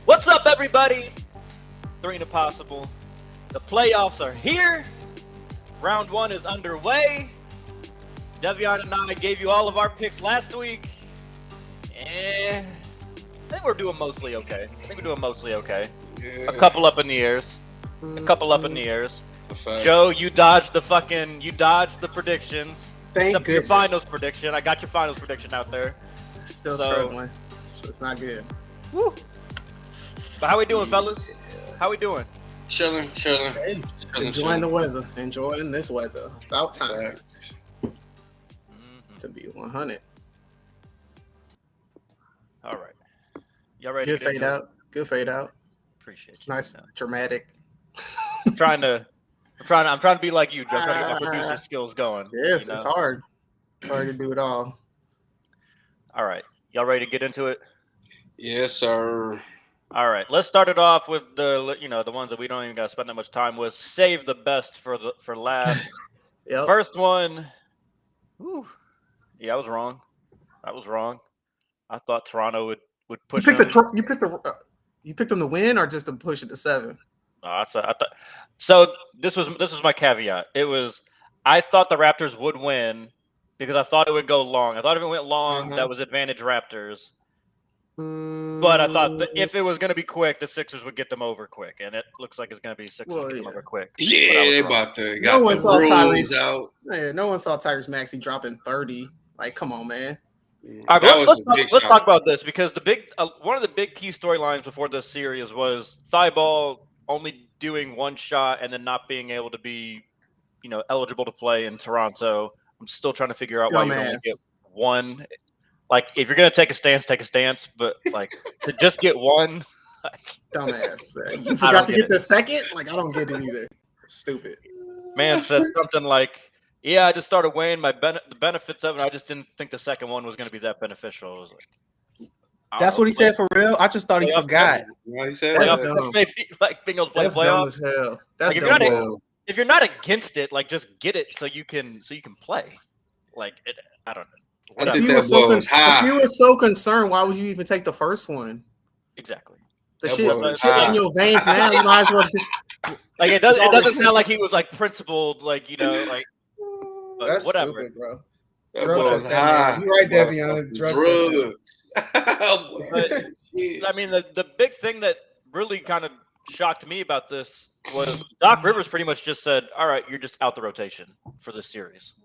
What's up, everybody? Three and a possible. The playoffs are here. Round one is underway. Devion and I gave you all of our picks last week. And I think we're doing mostly okay. Yeah, A couple up in the airs. A couple up in the airs. a fact. Joe, you dodged the predictions. Thank Except for your goodness. finals prediction. I got your finals prediction out there. Still So- struggling. It's not good. Woo. But how we doing, fellas? How we doing? Chilling. Hey, enjoying the weather. Enjoying this weather. About time to be 100. All right. Y'all ready Good to get fade into it? out. Good fade out. Appreciate It's you. nice, No. dramatic. I'm trying to be like you, Joe. I'm trying to get my producer skills going. Yes, you it's know? hard. Hard to do it all. All right. Y'all ready to get into it? Yes, sir. All right. Let's start it off with the ones that we don't even got to spend that much time with. Save the best for last. Yep. First one. Whew, yeah, I was wrong. I thought Toronto would You push picked them. you picked them to win or just to push it to 7? I thought so. This was my caveat. It was I thought the Raptors would win because I thought it would go long. I thought if it went long, that was advantage Raptors. But I thought that if it was going to be quick, the Sixers would get them over quick, and it looks like it's going to be Sixers Well, get them yeah. over quick. Yeah, But I was they wrong. about to No got one the saw rules Tyrese. out. Man, no one saw Tyrese Maxey dropping 30. Like, come on, man. All right, That let's was a big talk shot. about this because the big one of the big key storylines before this series was Thibault only doing one shot and then not being able to be, eligible to play in Toronto. I'm still trying to figure out why you only Dumbass. get one. Like, if you're gonna take a stance, but like to just get one. Dumbass. You don't forgot to get get it. the second? Like, I don't get it either. Stupid. Man said something like, "Yeah, I just started weighing the benefits of it. I just didn't think the second one was going to be that beneficial." I was like, I don't That's know, what he said for real? I just thought he playoff forgot. Yeah, he said That's that. dumb. Maybe like being able to play That's dumb playoffs. as hell. That's Like, if dumb you're as not hell. If you're not against it, like just get it so you can play. Like I don't know. I Whatever. think If you, that were so boy was if high. you were so concerned, why would you even take the first one? Exactly. The That shit, boy the was shit high. in your veins now, you might as well. Like it It's doesn't sound like he was like principled. Like like but That's whatever. stupid, bro. That Drug boy test was that man. high. You right, That boy Devion. was Drug test him. drugged. But Shit. I mean, the big thing that really kind of shocked me about this was Doc Rivers pretty much just said, "All right, you're just out the rotation for this series.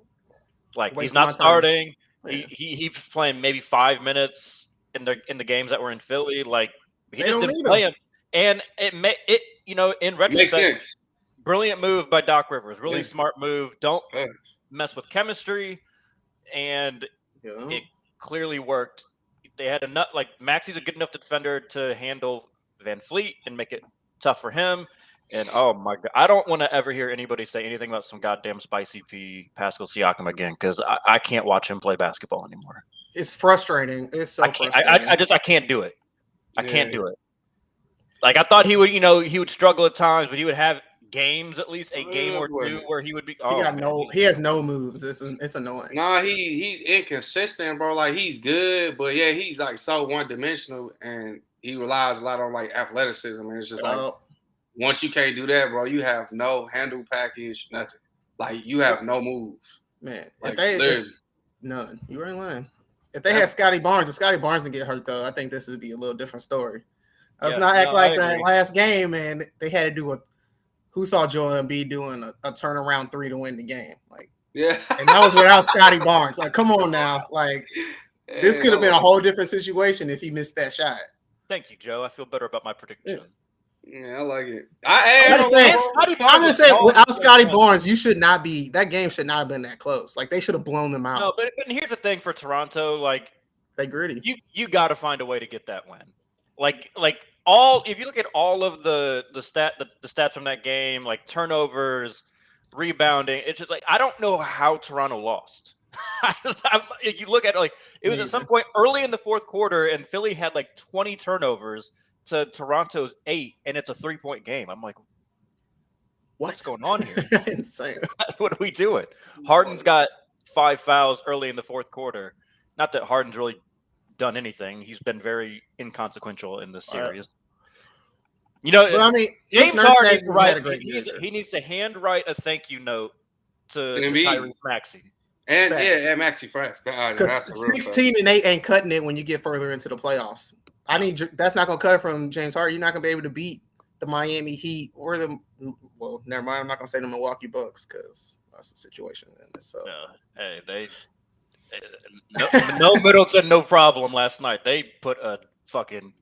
Like he's Wasting my not time." starting. Yeah. He's playing maybe 5 minutes in the games that were in Philly. Like he They just don't didn't need play him. him. And in Makes retrospect, sense. brilliant move by Doc Rivers. Really Yeah. smart move. Don't Yeah. mess with chemistry, and Yeah. it clearly worked. They had enough. Like Maxey's a good enough defender to handle Van Fleet and make it tough for him. And oh my god, I don't want to ever hear anybody say anything about some goddamn spicy P Pascal Siakam again because I can't watch him play basketball anymore. It's frustrating. It's so I can't. frustrating. I can't do it. I can't Yeah. do it. Like I thought he would. He would struggle at times, but he would have games, at least a game or two, where he would be. Oh, He has no moves. It's annoying. Nah, he's inconsistent, bro. Like he's good, but yeah, he's like so one dimensional, and he relies a lot on like athleticism. And it's just like Oh, once you can't do that, bro, you have no handle package, nothing. Like you have no moves. man. Like literally. None. You were in line. If they had Scotty Barnes, if Scotty Barnes didn't get hurt though, I think this would be a little different story. Let's not act like that last game, man. They had to do a who saw Joel Embiid doing a turnaround 3 to win the game. Like, Yeah. and that was without Scotty Barnes. Like, come on now. Like, this could have been a whole different situation if he missed that shot. Thank you, Joe. I feel better about my prediction. Yeah, I like it. I'm just saying, I'm just saying, without Scotty Barnes. Barnes, you should not be. That game should not have been that close. Like they should have blown them out. No, but here's the thing for Toronto, like They gritty. you got to find a way to get that win. Like all if you look at all of the stats from that game, like turnovers, rebounding, it's just like I don't know how Toronto lost. You look at it, like it was at some point early in the fourth quarter, and Philly had like 20 turnovers to Toronto's 8, and it's a 3-point game. I'm like, what's going on here? Insane. What are we doing? Harden's got 5 fouls early in the fourth quarter. Not that Harden's really done anything. He's been very inconsequential in this series. You know, But I mean, James Nick Nurse Harden has had a right. great year. He needs to handwrite a thank you note to Embiid. Tyrese Maxey. And Facts. and Maxey Fresh. Because 16-8 ain't cutting it when you get further into the playoffs. That's not gonna cut it from James Harden. You're not gonna be able to beat the Miami Heat or never mind. I'm not gonna say the Milwaukee Bucks because that's the situation. So Hey, no Middleton, no problem last night. They put a fucking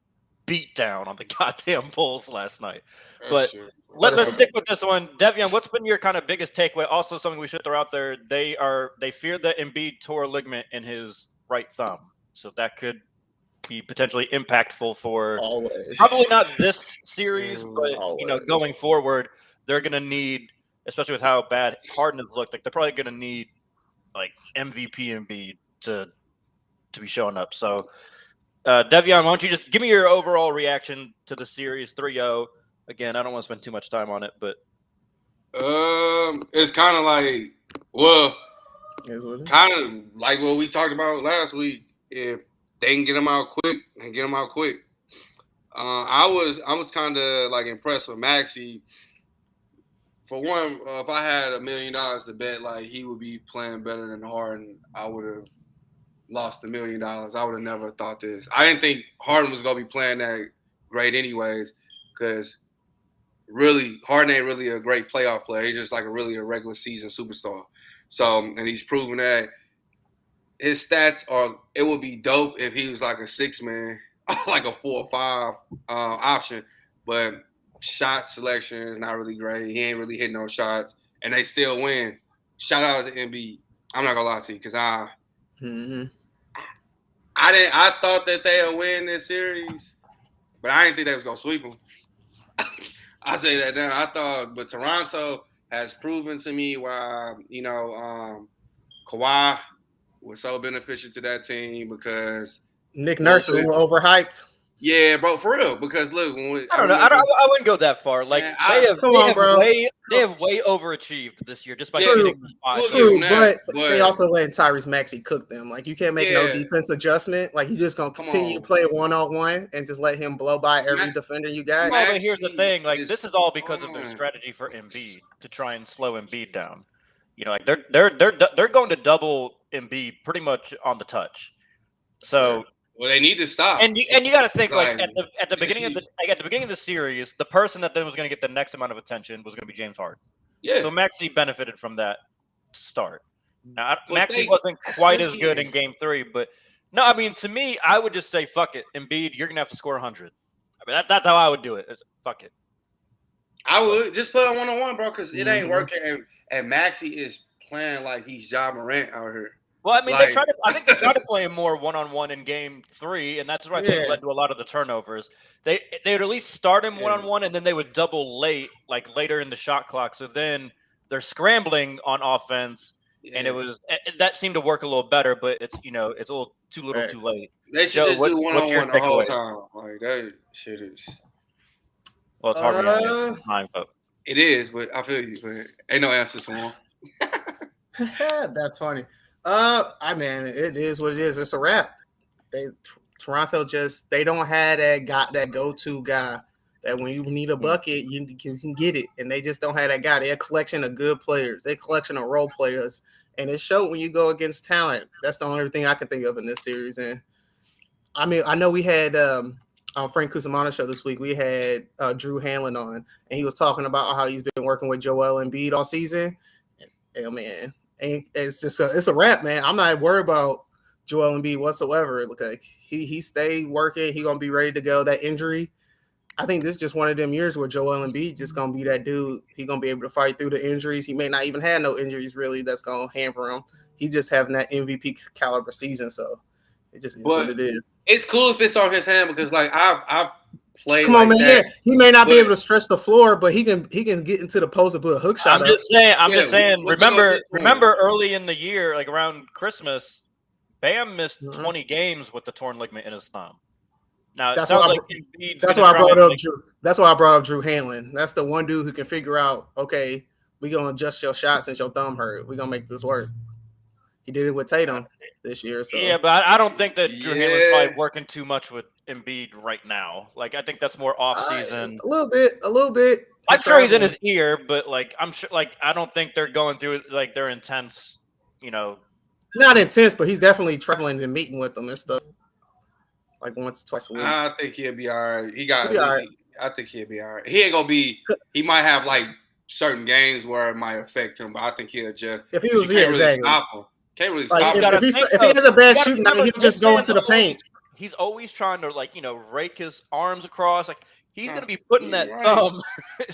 beat down on the goddamn Bulls last night. But let's stick with this one. Devion, what's been your kind of biggest takeaway? Also, something we should throw out there. They fear that Embiid tore a ligament in his right thumb. So that could be potentially impactful for probably not this series, but going forward, they're gonna need, especially with how bad Harden has looked, like they're probably gonna need like MVP Embiid to be showing up. So Devion, why don't you just give me your overall reaction to the series 3-0? Again, I don't want to spend too much time on it, but it's kind of like, well, kind of like what we talked about last week. If they can get them out quick and get them out quick, I was kind of like impressed with Maxey. For one, if I had $1 million to bet like he would be playing better than Harden, I would have lost $1 million. I would have never thought this. I didn't think Harden was gonna be playing that great anyways, because really Harden ain't really a great playoff player. He's just like a regular season superstar. So, and he's proven that his stats are. It would be dope if he was like a 6-man, like a 4 or 5 option, but shot selection is not really great. He ain't really hitting no shots, and they still win. Shout out to Embiid. I'm not gonna lie to you because I thought that they would win this series, but I didn't think they was gonna sweep them. I say that now. I thought, but Toronto has proven to me why Kawhi was so beneficial to that team because Nick Nurse is a little overhyped. Yeah, bro, for real. Because look, I don't know. I wouldn't go that far. Like they have way overachieved this year just by hitting the spot. True, but they also letting Tyrese Maxey cook them. Like you can't make no defense adjustment. Like you just gonna continue to play 1-on-1 and just let him blow by every defender you got. Well, but here's the thing. Like this is all because of their strategy for Embiid to try and slow Embiid down. You know, like they're going to double Embiid pretty much on the touch. So. Well, they need to stop, and you got to think like at the beginning of the series, the person that then was going to get the next amount of attention was going to be James Harden. Yeah. So Maxey benefited from that to start. Now, Maxey wasn't quite as good in Game 3, but no, I mean to me, I would just say fuck it, Embiid, you're going to have to score 100. I mean that's how I would do it. Fuck it. I would just play on 1-on-1, bro, because it ain't working, and Maxey is playing like he's Ja Morant out here. Well, I mean, I think they tried to play him more 1-on-1 in Game 3, and that's what I think led to a lot of the turnovers. They would at least start him 1-on-1, and then they would double later in the shot clock. So then they're scrambling on offense, and that seemed to work a little better. But it's a little too little, too late. They should just do 1-on-1 the whole time. Like that shit is. Well, it's hard to time, but it is. But I feel you. But ain't no answer to one. That's funny. It is what it is. It's a wrap. Toronto they don't have that go-to guy that when you need a bucket, you can get it, and they just don't have that guy. They're a collection of good players. They're a collection of role players, and it showed when you go against talent. That's the only thing I can think of in this series. And I mean, I know we had on Frank Cusimano show this week. We had Drew Hanlon on, and he was talking about how he's been working with Joel Embiid all season. And man. And it's just it's a wrap, man. I'm not worried about Joel Embiid whatsoever. Look, like he stayed working. He gonna be ready to go. That injury, I think this is just one of them years where Joel Embiid just gonna be that dude. He gonna be able to fight through the injuries. He may not even have no injuries really that's gonna hamper him. He just having that MVP caliber season, so it just is what it is. It's cool if it's on his hand because like I've played. Come on, man. That. Yeah, he may not be able to stretch the floor, but he can get into the post and put a hook shot. I'm just saying. Remember early in the year, like around Christmas, Bam missed 20 games with the torn ligament in his thumb. Now that's why I brought up Drew. That's why I brought up Drew Hanlon. That's the one dude who can figure out. Okay, we're gonna adjust your shot since your thumb hurt. We're gonna make this work. He did it with Tatum this year. So yeah, but I don't think that Drew Hanlon's probably working too much with Embiid right now. Like I think that's more off season. A little bit. I'm sure he's in his ear, but like I'm sure, like I don't think they're going through like their intense, Not intense, but he's definitely traveling and meeting with them and stuff. Like once, twice a week. I think he'll be all right. I think he'll be all right. He ain't gonna be. He might have like certain games where it might affect him, but I think he'll just. If he was here, really stop him. Can't really stop him. If he has a bad shooting night, he'll just go into the paint. He's always trying to rake his arms across. Like he's gonna be putting that thumb.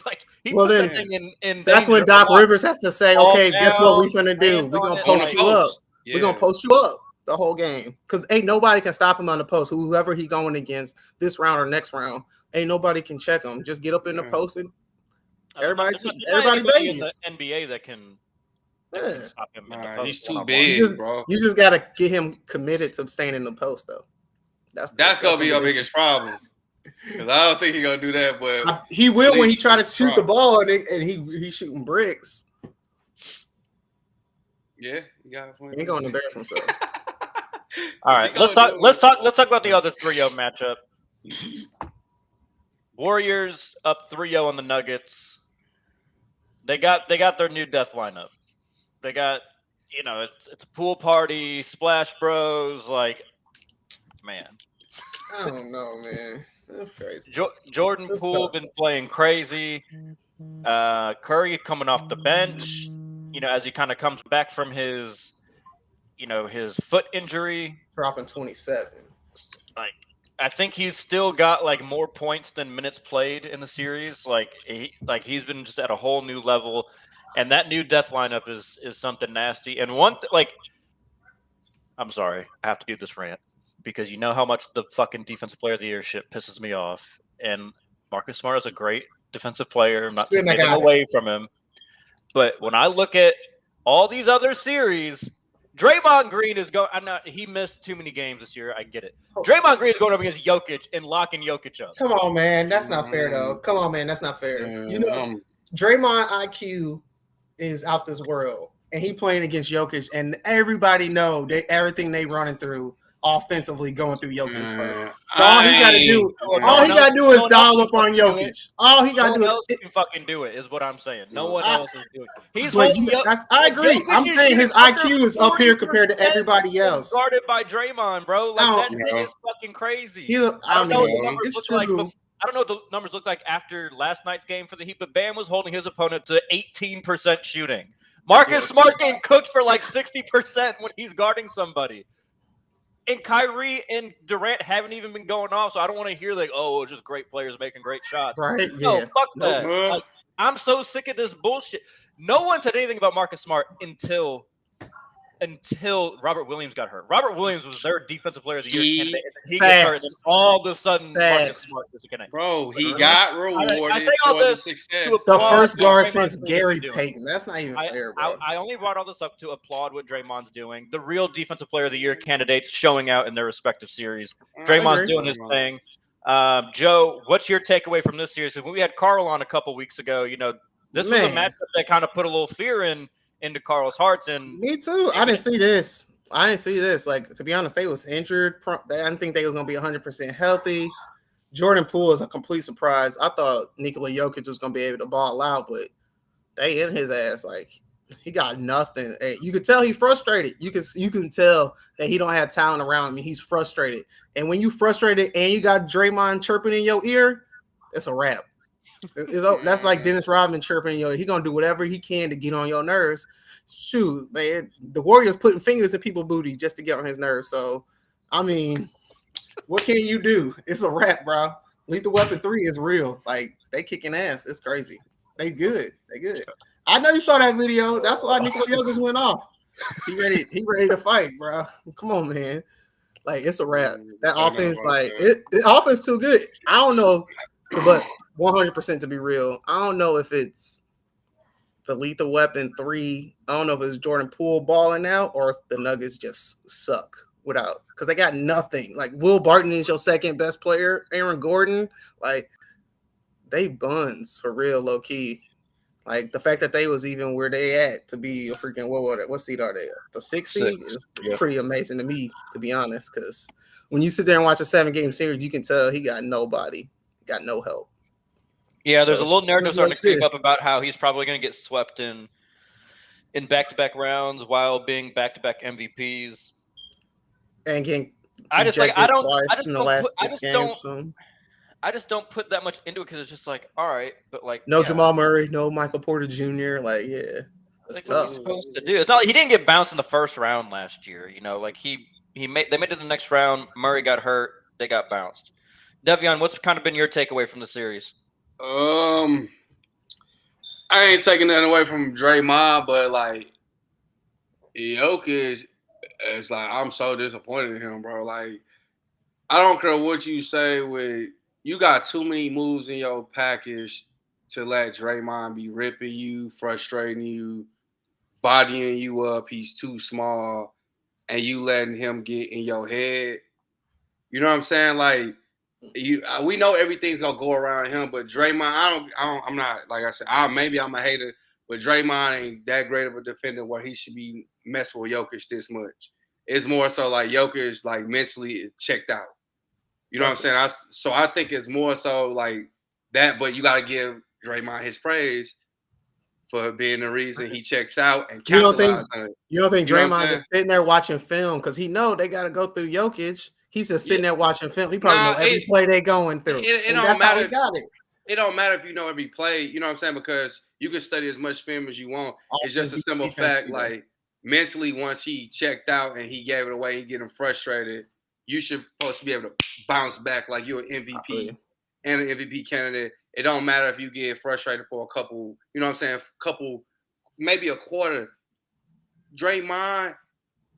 Like he puts that thing in. That's when Doc Rivers has to say, "Okay, guess what we finna do? We're gonna post you up. We're gonna post you up the whole game because ain't nobody can stop him on the post. Whoever he going against this round or next round, ain't nobody can check him. Just get up in the post and everybody babies. In the NBA that can. Stop him he's too big, bro. You just gotta get him committed to staying in the post, though. That's gonna be your biggest problem. Because I don't think he's gonna do that, but he will when he try to shoot the ball and he's shooting bricks. Yeah, you got a point. He ain't gonna embarrass himself. All right, let's talk about the other 3-0 matchup. Warriors up 3-0 on the Nuggets. They got their new death lineup. They got, it's a pool party, Splash Bros, like, man. I don't know, man. That's crazy. Jordan Poole been playing crazy. Curry coming off the bench, as he kind of comes back from his, his foot injury. Dropping 27. Like, I think he's still got like more points than minutes played in the series. Like he's been just at a whole new level. And that new death lineup is something nasty. And I'm sorry, I have to do this rant because you know how much the fucking defensive player of the year shit pisses me off. And Marcus Smart is a great defensive player. I'm not taking away from him. But when I look at all these other series, Draymond Green is going. He missed too many games this year. I get it. Draymond Green is going up against Jokic and locking Jokic up. Come on, man. That's not fair, though. Come on, man. That's not fair. Draymond IQ is out this world, and he playing against Jokic, and everybody know everything they running through offensively going through Jokic first. All he gotta do is dial up on Jokic. All he gotta do is fucking do it. Is what I'm saying. No one else is doing it. He's I agree. I'm saying his IQ is up here compared to everybody else. Guarded by Draymond, bro. Like that shit is fucking crazy. I don't know what the numbers look like. I don't know what the numbers look like after last night's game for the Heat, but Bam was holding his opponent to 18% shooting. Marcus Smart getting cooked for like 60% when he's guarding somebody. And Kyrie and Durant haven't even been going off, so I don't want to hear like, oh, it's just great players making great shots. Right? No, fuck that. Like, I'm so sick of this bullshit. No one said anything about Marcus Smart until Robert Williams got hurt. Robert Williams was their defensive player of the year candidate. He gets hurt, and then all of a sudden, Marcus Smart is a candidate. Bro, he got rewarded I say all for this the success. The first guard since Gary Payton. That's not even fair, bro. I only brought all this up to applaud what Draymond's doing. The real defensive player of the year candidates showing out in their respective series. Draymond's doing his thing. Joe, what's your takeaway from this series? When we had Carl on a couple weeks ago, this was a matchup that kind of put a little fear into Carl's hearts. And me too. I didn't see this. Like, to be honest, they was injured. I didn't think they was going to be 100% healthy. Jordan Poole is a complete surprise. I thought Nikola Jokic was going to be able to ball out, but they hit his ass. Like, he got nothing. You could tell he's frustrated. You can tell that he don't have talent around him. He's frustrated. And when you frustrated and you got Draymond chirping in your ear, it's a wrap. That's like Dennis Rodman chirping in your ear. He's going to do whatever he can to get on your nerves. Shoot, man, the Warriors putting fingers in people's booty just to get on his nerves. So, I mean, what can you do? It's a wrap, bro. Lethal Weapon 3 is real. Like, they kicking ass. It's crazy. They good. I know you saw that video. That's why Nikola Jokic went off. He ready to fight, bro. Come on, man. Like, it's a wrap. That offense, like, the offense too good. I don't know, but 100% to be real, I don't know if it's the Lethal Weapon 3. I don't know if it's Jordan Poole balling out or if the Nuggets just suck without, because they got nothing. Like, Will Barton is your second best player. Aaron Gordon, like, they buns for real, low key. Like, the fact that they was even where they at to be a freaking what seed are they? The 6th seed is pretty amazing to me, to be honest. Because when you sit there and watch a 7-game series, you can tell he got nobody, got no help. Yeah, there's a little narrative starting to creep up about how he's probably going to get swept in back-to-back rounds while being back-to-back MVPs. And getting I just don't put that much into it because it's just like, all right, but like no Jamal Murray, no Michael Porter Jr. Like, yeah, it's like, what are you supposed to do? It's not. He didn't get bounced in the first round last year. You know, like they made it to the next round. Murray got hurt. They got bounced. Devion, what's kind of been your takeaway from the series? I ain't taking nothing away from Draymond, but like Jokic, it's like I'm so disappointed in him, bro. Like I don't care what you say you got too many moves in your package to let Draymond be ripping you, frustrating you, bodying you up. He's too small, and you letting him get in your head. You know what I'm saying? Like we know everything's gonna go around him, but Draymond, I'm not, like I said, maybe I'm a hater, but Draymond ain't that great of a defender where he should be messing with Jokic this much. It's more so like Jokic like mentally checked out. You know what I'm saying? So I think it's more so like that, but you gotta give Draymond his praise for being the reason he checks out and capitalize on it. You don't think Draymond is sitting there watching film because he know they gotta go through Jokic? He's just sitting there watching film. He probably know every play they going through. It don't matter. It don't matter if you know every play. You know what I'm saying? Because you can study as much film as you want. It's just a simple fact. Like mentally, once he checked out and he gave it away, he get him frustrated. You should supposed to be able to bounce back like you're an MVP and an MVP candidate. It don't matter if you get frustrated for a couple. You know what I'm saying? Maybe a quarter. Draymond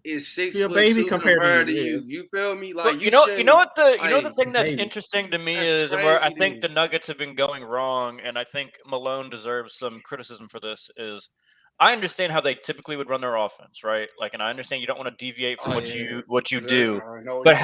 is 6 foot baby 2 compared to you. You feel me? Like you know what the thing that's interesting to me is where I think the Nuggets have been going wrong, and I think Malone deserves some criticism for this. Is I understand how they typically would run their offense, right? Like, and I understand you don't want to deviate from what you do, but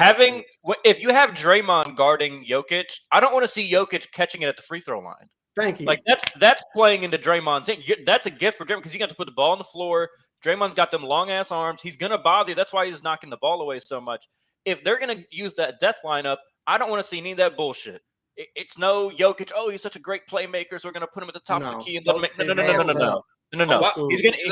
if you have Draymond guarding Jokic, I don't want to see Jokic catching it at the free throw line. Thank you. Like that's playing into Draymond's thing. That's a gift for Draymond because you got to put the ball on the floor. Draymond's got them long-ass arms. He's going to bother you. That's why he's knocking the ball away so much. If they're going to use that death lineup, I don't want to see any of that bullshit. It's no Jokic, he's such a great playmaker, so we're going to put him at the top of the key. And No.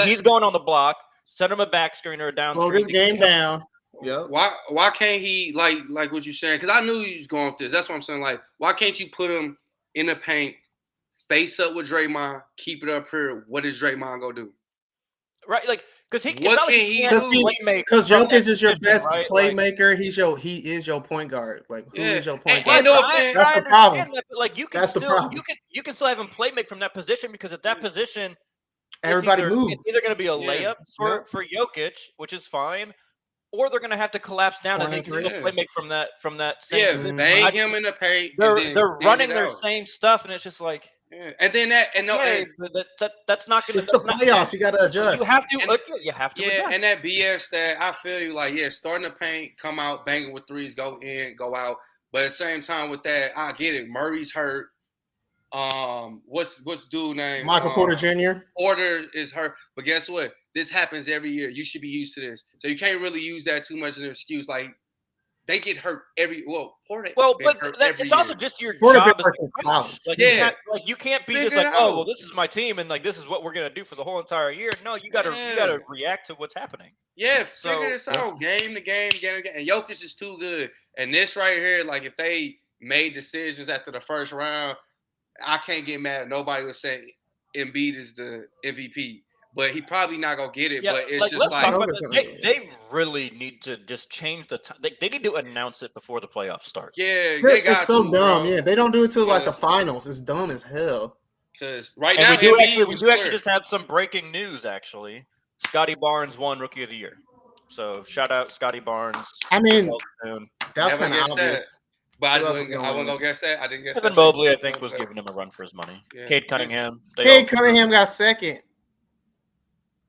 He's going on the block, send him a back screen or a down screen. Slow this game down. Yeah. Why can't he, like what you're saying? Because I knew he was going with this. That's what I'm saying. Like, why can't you put him in the paint, face up with Draymond, keep it up here? What is Draymond going to do? Right, like because he because Jokic is your best playmaker. Like, he is your point guard. Like who is your point guard? That's the problem. That, but like you can you can still have him play make from that position because at that position, everybody moves. It's either going to be a layup for Jokic, which is fine, or they're going to have to collapse down and they can still play make from that same position. Bang him in the paint. They're running their same stuff, and it's just like. Yeah. And then that's not going to. It's the playoffs. You got to adjust. You have to. Yeah, adjust. And that BS that I feel you like. Yeah, starting the paint, come out, banging with threes, go in, go out. But at the same time with that, I get it. Murray's hurt. What's dude name? Michael Porter Jr. Porter is hurt. But guess what? This happens every year. You should be used to this. So you can't really use that too much as an excuse. Like. They get hurt Porter. But it's also just your job. Like, you can't be just like, this is my team, and like this is what we're gonna do for the whole entire year. No, you gotta react to what's happening. Yeah, figure this out, game to game. And Jokic is too good. And this right here, like if they made decisions after the first round, I can't get mad at nobody would say Embiid is the MVP. But he probably not gonna get it. Yeah, but it's just like they really need to just change the time. They need to announce it before the playoffs start. Yeah, it's so dumb. Bro. Yeah, they don't do it till like the finals. It's dumb as hell. Because now we do actually just have some breaking news. Actually, Scotty Barnes won Rookie of the Year. So shout out Scotty Barnes. I mean, that's kind of obvious. But I wasn't gonna guess that. I didn't guess. Evan Mobley, I think, was giving him a run for his money. Yeah. Cade Cunningham. Cunningham got second.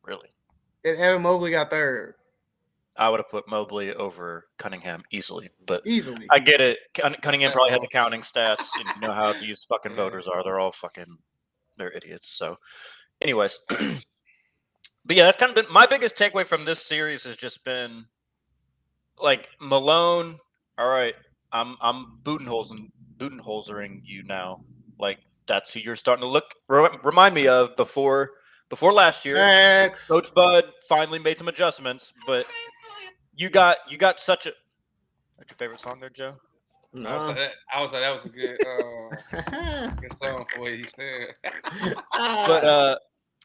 Really? And Evan Mobley got third. I would have put Mobley over Cunningham easily, but easily. I get it. Cunningham probably had the counting stats, and you know how these fucking voters are. They're all they're idiots. So, anyways, but yeah, that's kind of been my biggest takeaway from this series has just been like Malone All right, I'm Budenholzering you now. Like that's who you're starting to remind me of before last year. Next. Coach Bud finally made some adjustments, but you got such a. What's your favorite song there, Joe? No. I was like that was a good good song for what he said.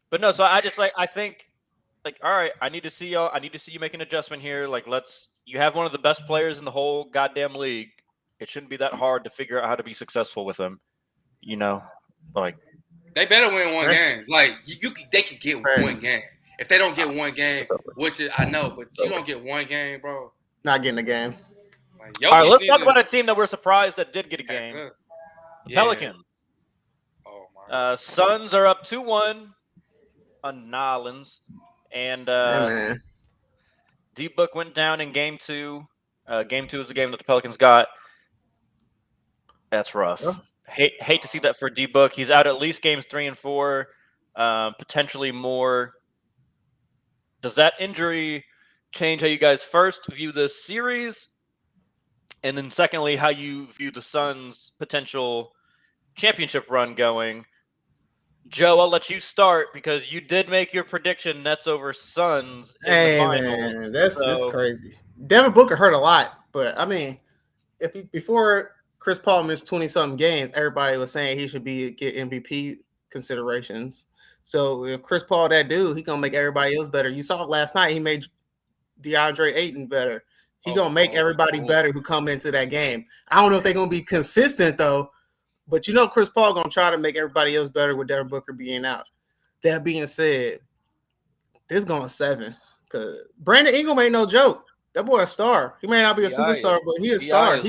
But no. So I think like all right, I need to see y'all. I need to see you make an adjustment here. Like you have one of the best players in the whole goddamn league. It shouldn't be that hard to figure out how to be successful with him. You know, like they better win one game. Like they could get one game. If they don't get one game, which is, I know, but you don't get one game, bro. Not getting a game. Like, all right, let's talk about a team that we're surprised that did get a game. The Pelicans. Oh my. Suns are up 2-1 on Nolans, and D-Book went down in game 2. Game 2 is the game that the Pelicans got. That's rough. Oh. Hate to see that for D-Book. He's out at least games 3 and 4, potentially more. Does that injury change how you guys first view this series? And then secondly, how you view the Suns' potential championship run going? Joe, I'll let you start because you did make your prediction Nets over Suns in the finals. Man, that's crazy. Devin Booker hurt a lot, but I mean, before Chris Paul missed 20-something games, everybody was saying he should get MVP considerations. So if Chris Paul that dude, he gonna make everybody else better. You saw it last night. He made DeAndre Ayton better. He gonna make everybody better who come into that game. I don't know if they're gonna be consistent though, but you know Chris Paul gonna try to make everybody else better with Devin Booker being out. That being said, this going 7 because Brandon Ingram ain't no joke. That boy a star. He may not be a superstar, but he is a star.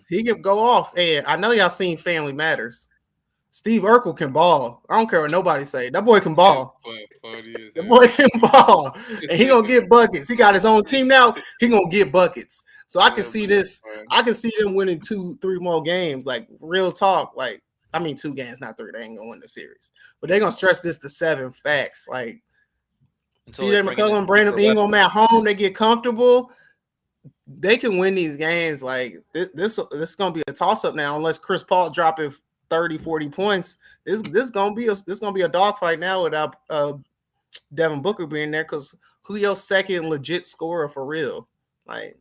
He can go off. And I know y'all seen Family Matters. Steve Urkel can ball. I don't care what nobody say. That boy can ball. That boy can ball. And he gonna get buckets. He got his own team now. He gonna get buckets. So I can see this. I can see them winning 2-3 more games. Like real talk. Like, I mean 2 games, not 3. They ain't gonna win the series. But they're gonna stretch this to 7 facts. Like CJ McCollum, Brandon Ingram at home, they get comfortable. They can win these games. Like this is gonna be a toss-up now, unless Chris Paul dropping 30-40 points. This gonna be a dogfight now without Devin Booker being there, because who your second legit scorer for real? Like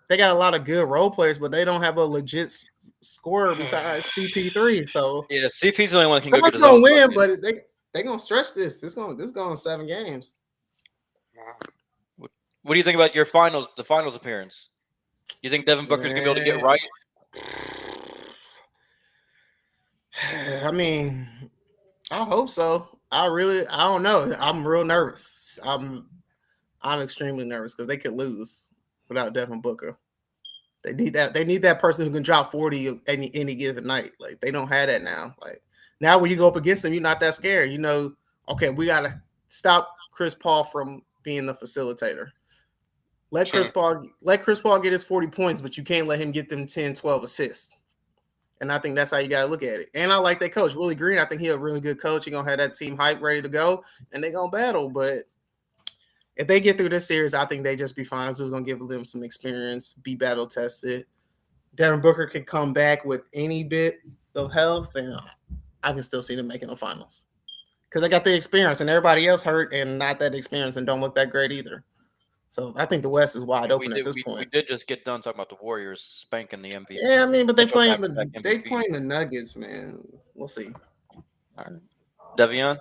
they got a lot of good role players, but they don't have a legit scorer besides CP3. So yeah, CP's the only one who can someone's gonna win, but they gonna stretch this. This going 7 games. What do you think about the finals appearance? You think Devin Booker's gonna be able to get right? I mean, I hope so. I don't know. I'm real nervous. I'm extremely nervous because they could lose without Devin Booker. They need that. They need that person who can drop 40 any given night. Like they don't have that now. Like now when you go up against them, you're not that scared. You know, okay, we gotta stop Chris Paul from being the facilitator. Let Chris Paul get his 40 points, but you can't let him get them 10, 12 assists. And I think that's how you got to look at it. And I like that coach, Willie Green. I think he's a really good coach. He's going to have that team hype ready to go, and they're going to battle. But if they get through this series, I think they just be fine. It's just going to give them some experience, be battle tested. Devin Booker can come back with any bit of health, and I can still see them making the finals. Because they got the experience, and everybody else hurt and not that experienced and don't look that great either. So I think the West is wide open at this point. We did just get done talking about the Warriors spanking the MVP. Yeah, I mean, but they playing the Nuggets, man. We'll see. All right, Devion?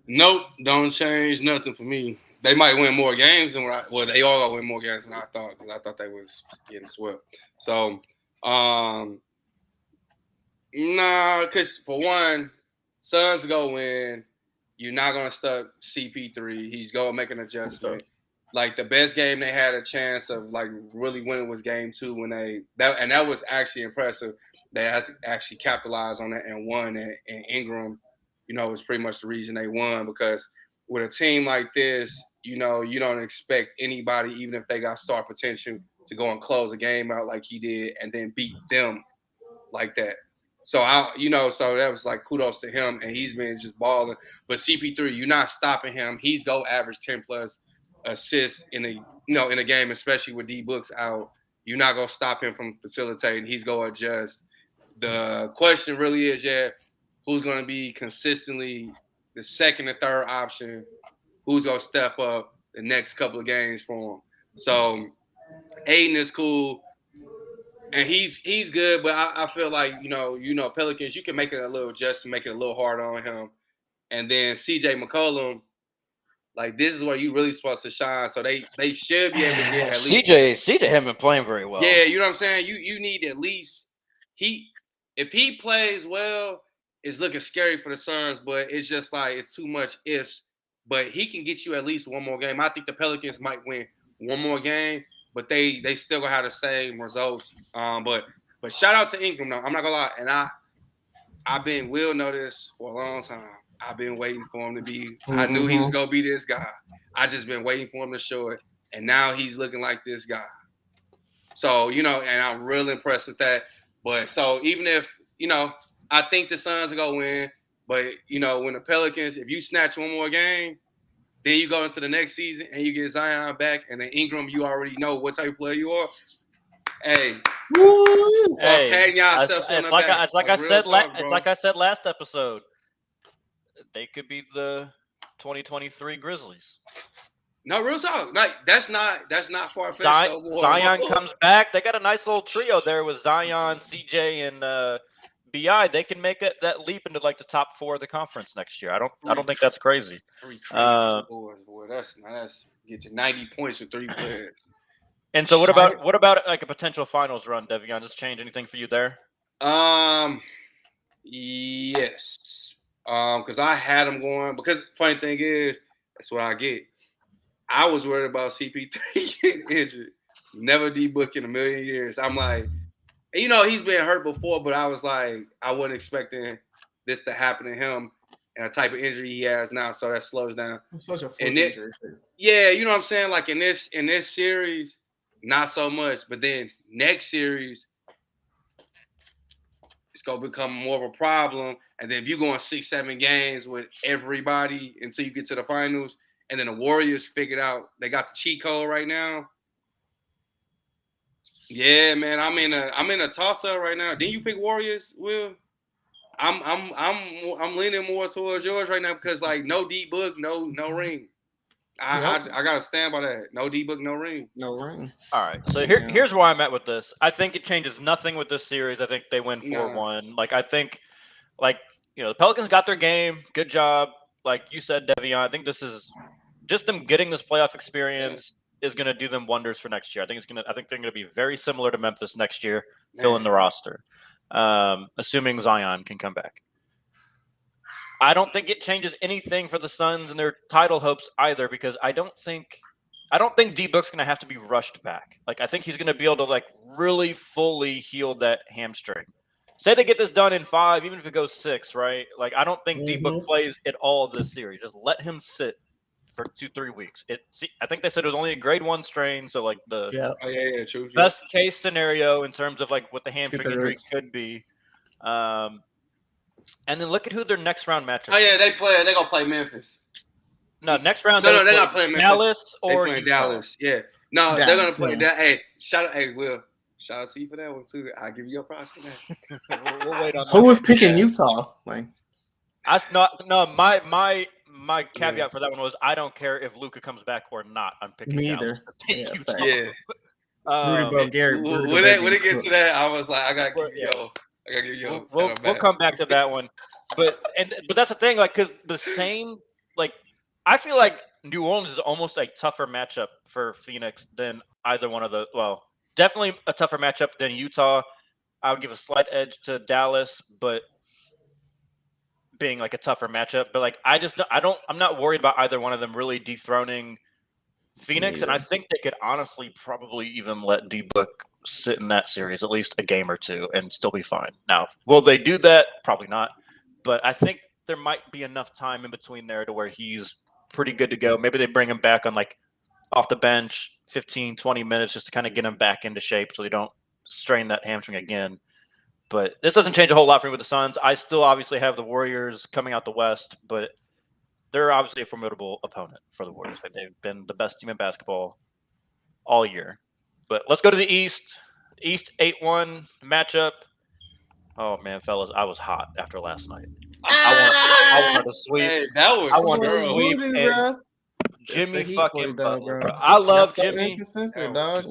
Nope, don't change nothing for me. They might win more games than they all gonna win more games than I thought, because I thought they was getting swept. So, nah, because for one, Suns go win. You're not gonna stuck CP3. He's gonna make an adjustment. Like the best game they had a chance of like really winning was game 2 when that was actually impressive. They actually capitalized on it and won. And Ingram, you know, was pretty much the reason they won, because with a team like this, you know, you don't expect anybody, even if they got star potential, to go and close a game out like he did and then beat them like that. So so that was like kudos to him, and he's been just balling. But CP3, you're not stopping him. He's go average 10+ assists in a game, especially with D Books out. you're not gonna stop him from facilitating. He's gonna adjust. The question really is, who's gonna be consistently the second or third option? Who's gonna step up the next couple of games for him? So Aiden is cool, and he's good, but I feel like Pelicans, you can make it a little adjustment, make it a little harder on him, and then CJ McCollum. Like, this is where you really supposed to shine. So they should be able to get at least CJ haven't been playing very well. Yeah, you know what I'm saying? You need at least if he plays well, it's looking scary for the Suns, but it's just like it's too much ifs. But he can get you at least one more game. I think the Pelicans might win one more game, but they still gonna have the same results. But shout out to Ingram though. I'm not gonna lie, and Will know this for a long time. I've been waiting for him to be. I knew he was gonna be this guy. I just been waiting for him to show it, and now he's looking like this guy. So and I'm real impressed with that. But so even if I think the Suns are gonna win, but when the Pelicans, if you snatch one more game, then you go into the next season and you get Zion back, and then Ingram, you already know what type of player you are. Hey, patting yourselves on the back. It's like I said last episode. They could be the 2023 Grizzlies. No, real talk. Like that's not far-fetched. Zion comes back. They got a nice little trio there with Zion, CJ, and BI. They can make that leap into like the top 4 of the conference next year. I don't think that's crazy. 3 crazy boy. That's get to 90 points with 3 players. And so what about like a potential finals run, Devion? Does change anything for you there? Yes. Because I had him going. Because funny thing is, that's what I get. I was worried about CP3 getting injured. Never D-Book in a million years. I'm like, he's been hurt before, but I was like, I wasn't expecting this to happen to him and a type of injury he has now. So that slows down. I'm such a injury. Yeah, you know what I'm saying? Like in this series, not so much. But then next series, it's gonna become more of a problem. And then if you're going 6-7 games with everybody until you get to the finals, and then the Warriors figured out they got the cheat code right now. Yeah, man, I'm in a toss-up right now. Didn't you pick Warriors, Will? I'm leaning more towards yours right now because like no D-Book, no ring. I gotta stand by that. No D-Book, no ring. No ring. All right. So here's where I'm at with this. I think it changes nothing with this series. I think they win 4-1. Like I think, the Pelicans got their game. Good job. Like you said, Devion. I think this is just them getting this playoff experience is going to do them wonders for next year. I think they're going to be very similar to Memphis next year, filling the roster, assuming Zion can come back. I don't think it changes anything for the Suns and their title hopes either, because I don't think D-Book's going to have to be rushed back. Like I think he's going to be able to like really fully heal that hamstring. Say they get this done in 5, even if it goes 6, right? Like I don't think D-Book plays at all this series. Just let him sit for 2-3 weeks. I think they said it was only a grade 1 strain, so like the true. Best case scenario in terms of like what the hamstring injury could be. And then look at who their next round matchup. Oh yeah, they're gonna play Memphis. No, next round. No, they're not playing Memphis. Dallas or they're playing Dallas. Yeah. No, they're gonna play that. Hey, Will. Shout out to you for that one too. I'll give you your props for that. We'll wait on Who was picking Utah? Like, my caveat for that one was I don't care if Luka comes back or not. I'm picking me either. Utah. Rudy Gobert. When it gets to that, I was like, I gotta give you. We'll come back to that one, but that's the thing, like, because the same, like, I feel like New Orleans is almost a tougher matchup for Phoenix than either one of the. Well, definitely a tougher matchup than Utah. I would give a slight edge to Dallas, but being like a tougher matchup. But like, I'm not worried about either one of them really dethroning Phoenix, and I think they could honestly probably even let D-Book sit in that series at least a game or two and still be fine. Now, will they do that? Probably not. But I think there might be enough time in between there to where he's pretty good to go. Maybe they bring him back on like off the bench 15, 20 minutes just to kind of get him back into shape so they don't strain that hamstring again. But this doesn't change a whole lot for me with the Suns. I still obviously have the Warriors coming out the West, but they're obviously a formidable opponent for the Warriors. They've been the best team in basketball all year. But let's go to the East. East 8-1 matchup. Oh man, fellas, I was hot after last night. I wanted to sweep. Hey, that was I wanted to terrible. sweep. Booty, And bro. Jimmy That's the heat fucking for you, though, Butler, bro. bro. I love That's so Jimmy. inconsistent, dog.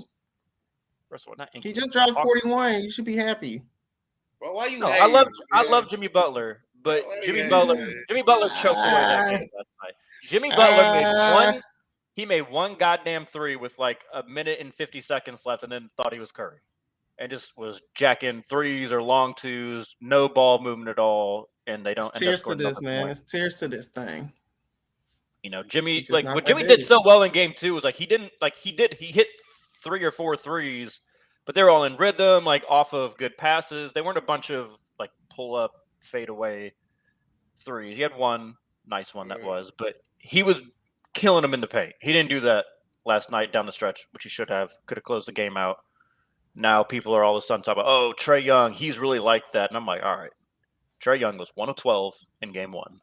First of all, not He just dropped 41. You should be happy. Bro, why you? No, hating, I love Jimmy Butler, but Jimmy yeah. Butler choked away that game last night. Jimmy Butler made one goddamn three with like a minute and 50 seconds left, and then thought he was Curry, and just was jacking threes or long twos, no ball movement at all, and they don't. It's tears to this, man. It's tears to this thing. You know, Jimmy, It's like not what that Jimmy big. did so well in game 2 was like he hit 3 or 4 threes, but they were all in rhythm, like off of good passes. They weren't a bunch of like pull up, fade away threes. He had one nice one that was, but he was killing them in the paint. He didn't do that last night down the stretch, which he should have. Could have closed the game out. Now people are all of a sudden talking about, oh, Trae Young, he's really like that. And I'm like, all right. Trae Young was 1 of 12 in game 1.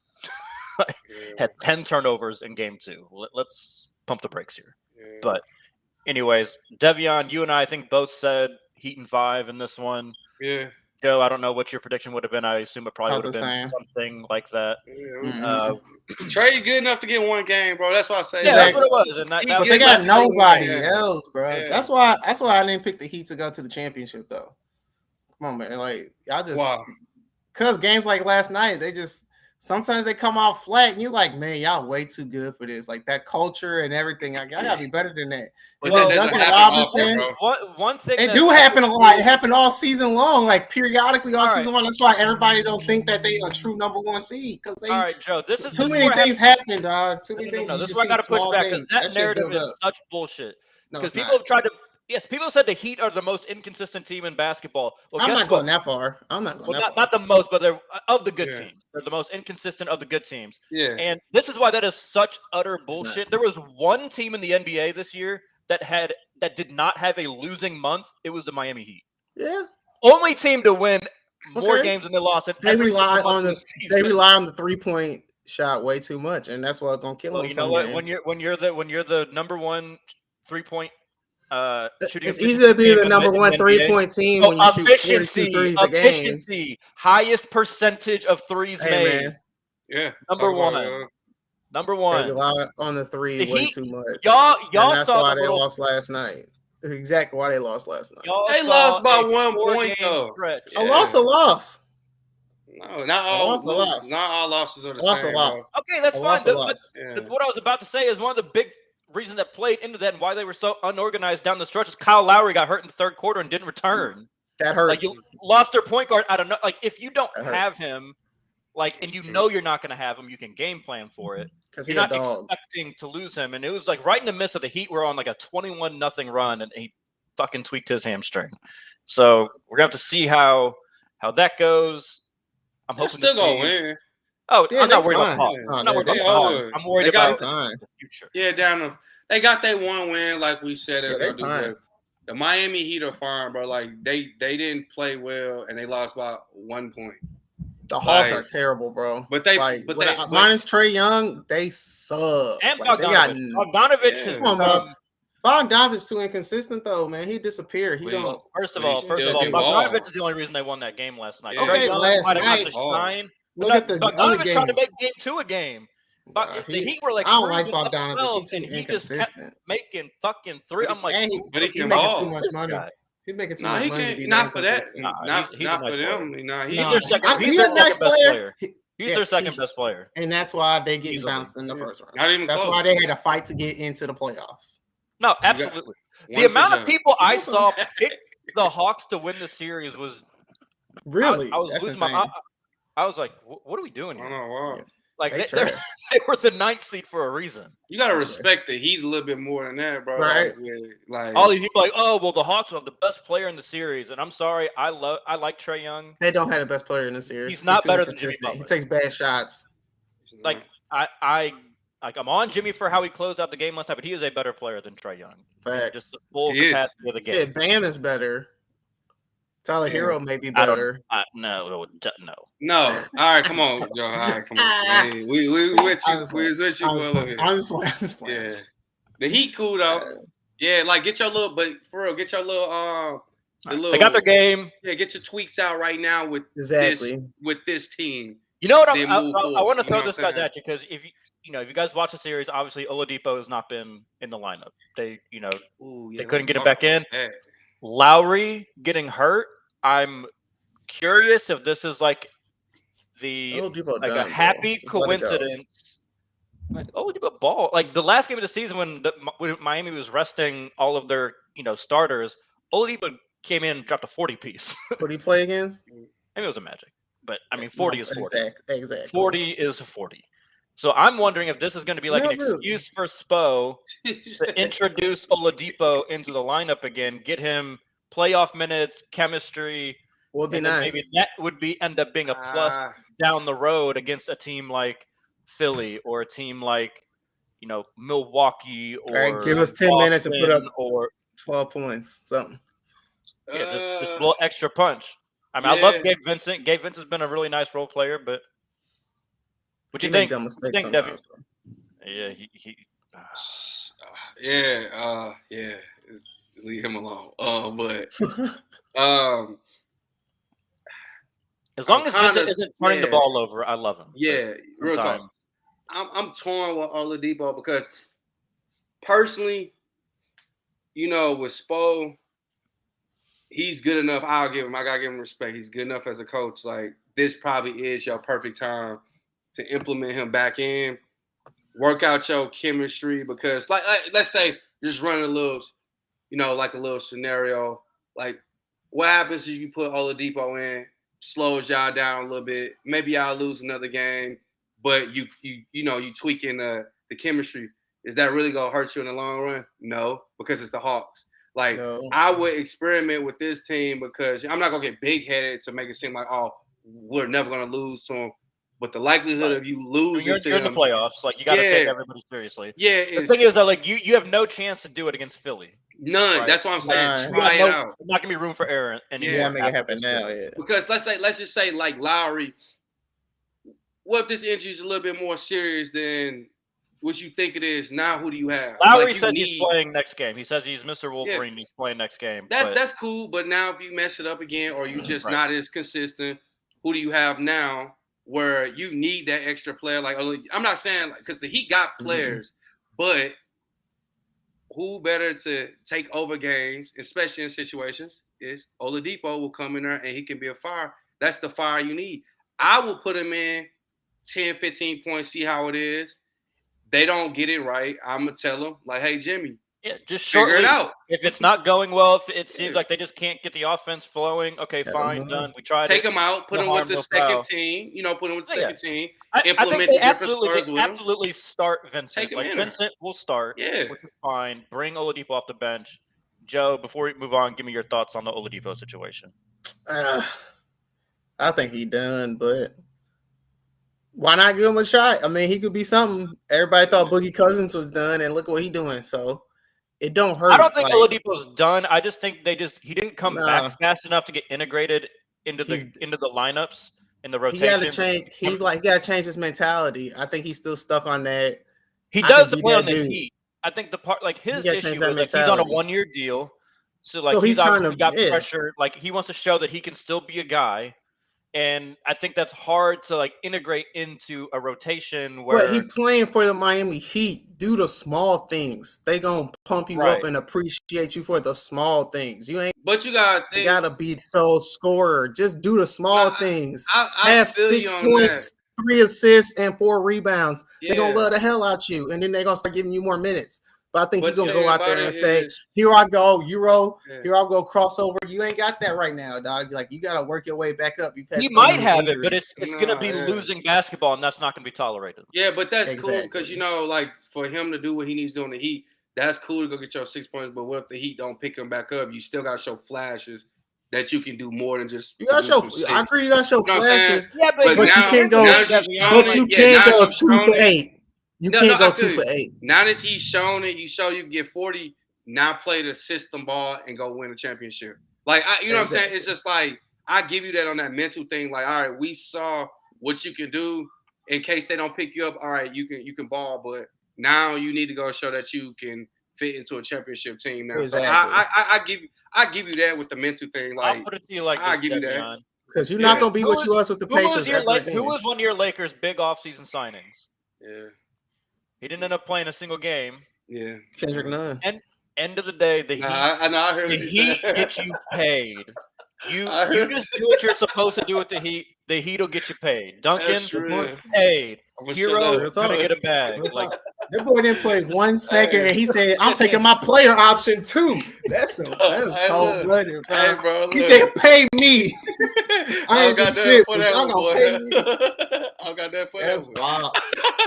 Had 10 turnovers in game 2. Let's pump the brakes here. Yeah. But anyways, Devion, you and I think both said Heat in 5 in this one. Yeah. Joe, I don't know what your prediction would have been. I assume it probably About would have the been same. something like that. Trey good enough to get one game, bro. That's why I say. Yeah, that's what it was. And But But they got that's nobody like- else, bro. Yeah. That's why I didn't pick the Heat to go to the championship, though. Come on, man. Like y'all just because games like last night, they just sometimes they come out flat, and you're like, man, y'all way too good for this. Like that culture and everything. Like, y'all gotta be better than that. But Well, that doesn't Duncan happen Robinson, often, bro. one thing It that- do happen a lot. It happened all season long, like periodically all All right. season long. That's why everybody don't think that they a true number 1 seed because they All right, Joe. This is too many things happen, dog. Too many things. No, You this is just where I see got to push small back things. because that shit narrative build is up. such bullshit. No, Because it's people not. have tried to. Yes, people said the Heat are the most inconsistent team in basketball. Well, I'm guess not what? going that far. I'm not going Well, that not far. the most, but they're of the good Yeah. teams. They're the most inconsistent of the good teams. Yeah. And this is why that is such utter not. bullshit. There was one team in the NBA this year that did not have a losing month. It was the Miami Heat. Yeah, Only team to win more Okay. games than they lost. In they every rely single on month of the season. they rely on the 3-point shot way too much, and that's what's gonna kill Well, them. you know what? When you're the number 1 3-point shooting, it's easy to be team the in number in 1 the 3-point team So when you shoot 42 threes a game. efficiency, highest percentage of threes Hey, made. man, Yeah. Number Talk about, one. Number they 1. rely on the 3 The way Heat- too much. Y'all and that's saw why the they little- lost last night. That's exactly why they lost last night. y'all They saw lost by a 1 point, 4-game though. stretch. Yeah. A loss. No, not all. loss, a loss. Not all losses are the Loss, a same. loss. Bro. Okay, that's A fine. loss, a But loss. Yeah. what I was about to say is one of the big reasons that played into that and why they were so unorganized down the stretch is Kyle Lowry got hurt in the third quarter and didn't return. That Like hurts. you lost their point guard. I don't know. Like if you don't That have hurts. him, like and you know you're not going to have him, you can game plan for it. Because You're he's a not dog. expecting to lose him, and it was like right in the midst of the Heat. We're on like a 21-0 run, and he fucking tweaked his hamstring. So we're gonna have to see how that goes. I'm They're hoping still to gonna see. win. Oh, Yeah, I'm not they're worried fine. about Hawks. No, I'm not worried they about are. Hawks. I'm worried They got about fine. the future. Yeah, they got that one win, like we said. Yeah, they're they gonna do, fine. but the Miami Heat are fine, bro. Like they didn't play well and they lost by 1 point. The Hawks Like- are terrible, bro. But they, Like, but with- they, minus Trae Young, they suck. And Like, they got Bogdanovich has Yeah. Come on, bro. become. Bogdanovich too inconsistent though, man. He disappeared. He Please. don't. First of But all, he still did Bogdanovich ball. is the only reason they won that game last night. Yeah. Trae Okay, Young last might have got night- to shine. Look at the other Bogdanovich tried to games. make game 2 a game. But Nah, the Heat were like, I don't like cruising up Bogdanovich. 12, He's too and he just kept inconsistent. making fucking 3. I'm like, And But he he's can making ball. too much this money. guy. He's making too nah, much he money. to can't. be Not for that. inconsistent. Nah, Not he's a not nice for them. Nah, He's Nah, their second. He's he's their a nice second best player. He- He's yeah, their second he's- best player. And that's why they get Easily. bounced in the first round. not even That's close. why they had to fight to get into the playoffs. No, absolutely. One The for amount of John. people I saw pick the Hawks to win the series was Really? I was That's losing insane. I was like, what are we doing I here? don't know why. Yeah. Like They they trash. they were the 9th seed for a reason. You gotta respect the Heat a little bit more than that, bro. Right. Like All these people are like, oh well, the Hawks have the best player in the series, and I'm sorry, I like Trae Young. They don't have the best player in the series. He's not too better than Jimmy inconsistent. He Butler. takes bad shots. Like I'm on Jimmy for how he closed out the game last night, but he is a better player than Trae Young. Facts. Just the full He is. capacity of the game. Yeah, Bam is better. Tyler Yeah. Hero may be I don't- better. No. no. All right, come on, Joe. All right, come on. Hey, we with I you. just We was with you I'm for a just little playing. bit. I'm just playing. I'm just playing. Yeah. The Heat cool though. Yeah, like get your little, but for real, get your little They got their game. Yeah, get your tweaks out right now with Exactly. this team. You know what? Then move I forward. want to You know throw this what I'm guys saying? at you because if you guys watch the series, obviously Oladipo has not been in the lineup. They Ooh, yeah, they let's couldn't get him talk back in. about that. Lowry getting hurt. I'm curious if this is like Oladipo a done, happy bro. Just let it go. coincidence. Like, Oladipo ball. Like the last game of the season when Miami was resting all of their starters, Oladipo came in and dropped a 40 piece. Who do you play against? Maybe it was a Magic, but I mean 40 is 40. Exactly. 40 is 40. So I'm wondering if this is going to be like an excuse for Spo to introduce Oladipo into the lineup again, get him playoff minutes, chemistry. Would be nice. Maybe that would end up being a plus down the road against a team like Philly or a team like Milwaukee or give us 10 Boston minutes and put up or 12 points, something. Yeah, just a little extra punch. I mean, I love Gabe Vincent. Gabe Vincent's been a really nice role player, but what do you think? Dumb mistakes sometimes. Yeah, yeah. Leave him alone. But as long as Vincent isn't turning the ball over, I love him. Yeah, real talk. I'm torn with Oladipo because personally, with Spo, he's good enough. I gotta give him respect. He's good enough as a coach. Like this probably is your perfect time to implement him back in, work out your chemistry because like let's say just run a little, like a little scenario. Like what happens if you put Oladipo in, slows y'all down a little bit. Maybe y'all lose another game, but you tweaking the chemistry. Is that really gonna hurt you in the long run? No, because it's the Hawks. Like I would experiment with this team because I'm not gonna get big headed to make it seem like we're never gonna lose to them. But the likelihood of you losing you're in the playoffs, like you got to take everybody seriously. Yeah, the thing is that like you have no chance to do it against Philly. None. Right? That's what I'm saying. Try it out. Not gonna be room for error anymore. Yeah, make it happen now. Yeah. Because let's just say like Lowry. What if this injury is a little bit more serious than what you think it is? Now, who do you have? Lowry says he's playing next game. He says he's Mr. Wolverine. Yeah. He's playing next game. That's cool. But now, if you mess it up again, or you just not as consistent, who do you have now? Where you need that extra player? Like I'm not saying because the Heat got players, but who better to take over games, especially in situations, is Oladipo will come in there and he can be a fire. That's the fire you need. I will put him in 10, 15 points, see how it is. They don't get it right. I'm going to tell them, like, hey, Jimmy, just figure it out. If it's not going well, if it seems like they just can't get the offense flowing, okay, fine, done. We tried. Take them out, put them with the second team. Put them with the second team. Implement the different stars with them. Absolutely start Vincent. Vincent will start, which is fine. Bring Oladipo off the bench. Joe, before we move on, give me your thoughts on the Oladipo situation. I think he done, but why not give him a shot? I mean, he could be something. Everybody thought Boogie Cousins was done, and look what he's doing. So it don't hurt. I don't think Oladipo's done. I just think he didn't come back fast enough to get integrated into the lineups in the rotation. He got to change. He got to change his mentality. I think he's still stuck on that. He does play on the Heat. I think the part like his issue is like he's on a 1-year deal, so like he's trying to got pressure. Like he wants to show that he can still be a guy. And I think that's hard to like integrate into a rotation where he playing for the Miami Heat. Do the small things. They gonna pump you up and appreciate you for the small things. You ain't. But you gotta be so scorer. Just do the small things. I have 6 points, 3 assists, and 4 rebounds. Yeah. They're gonna love the hell out you, and then they're gonna start giving you more minutes. But I think he's gonna go out there and say, "Here I go, Euro. Yeah. Here I'll go crossover." You ain't got that right now, dog. Like you gotta work your way back up. He might have it, but it's gonna be losing basketball, and that's not gonna be tolerated. Yeah, but that's cool because like for him to do what he needs to do in the Heat, that's cool to go get your 6 points. But what if the Heat don't pick him back up? You still gotta show flashes that you can do more than just. You gotta show. I agree. You gotta show flashes. Yeah, but you can't go. But you can't go 2 for 8. You can't go 2 for 8. Now that he's shown it, you can get 40. Now play the system ball and go win a championship. Like you know what I'm saying? It's just like I give you that on that mental thing. Like, all right, we saw what you can do. In case they don't pick you up, all right, you can ball. But now you need to go show that you can fit into a championship team now. Exactly. So I give you that with the mental thing. Like I'll put it to you like I this, give you that. Devion. Because you're not gonna be what you was with the Pacers. Who was one of your Lakers' big offseason signings? Yeah. He didn't end up playing a single game. Yeah. Kendrick Nunn. And end of the day, the Heat gets you paid. You just do what you're supposed to do with the Heat. The Heat will get you paid. Duncan, paid. Hero gonna get a bag. Like that boy didn't play 1 second, and he said, "I'm taking my player option too." That's cold blooded, bro. Hey, bro, he said, "Pay me." I ain't got that for that one, boy. I got that for that one. Wild.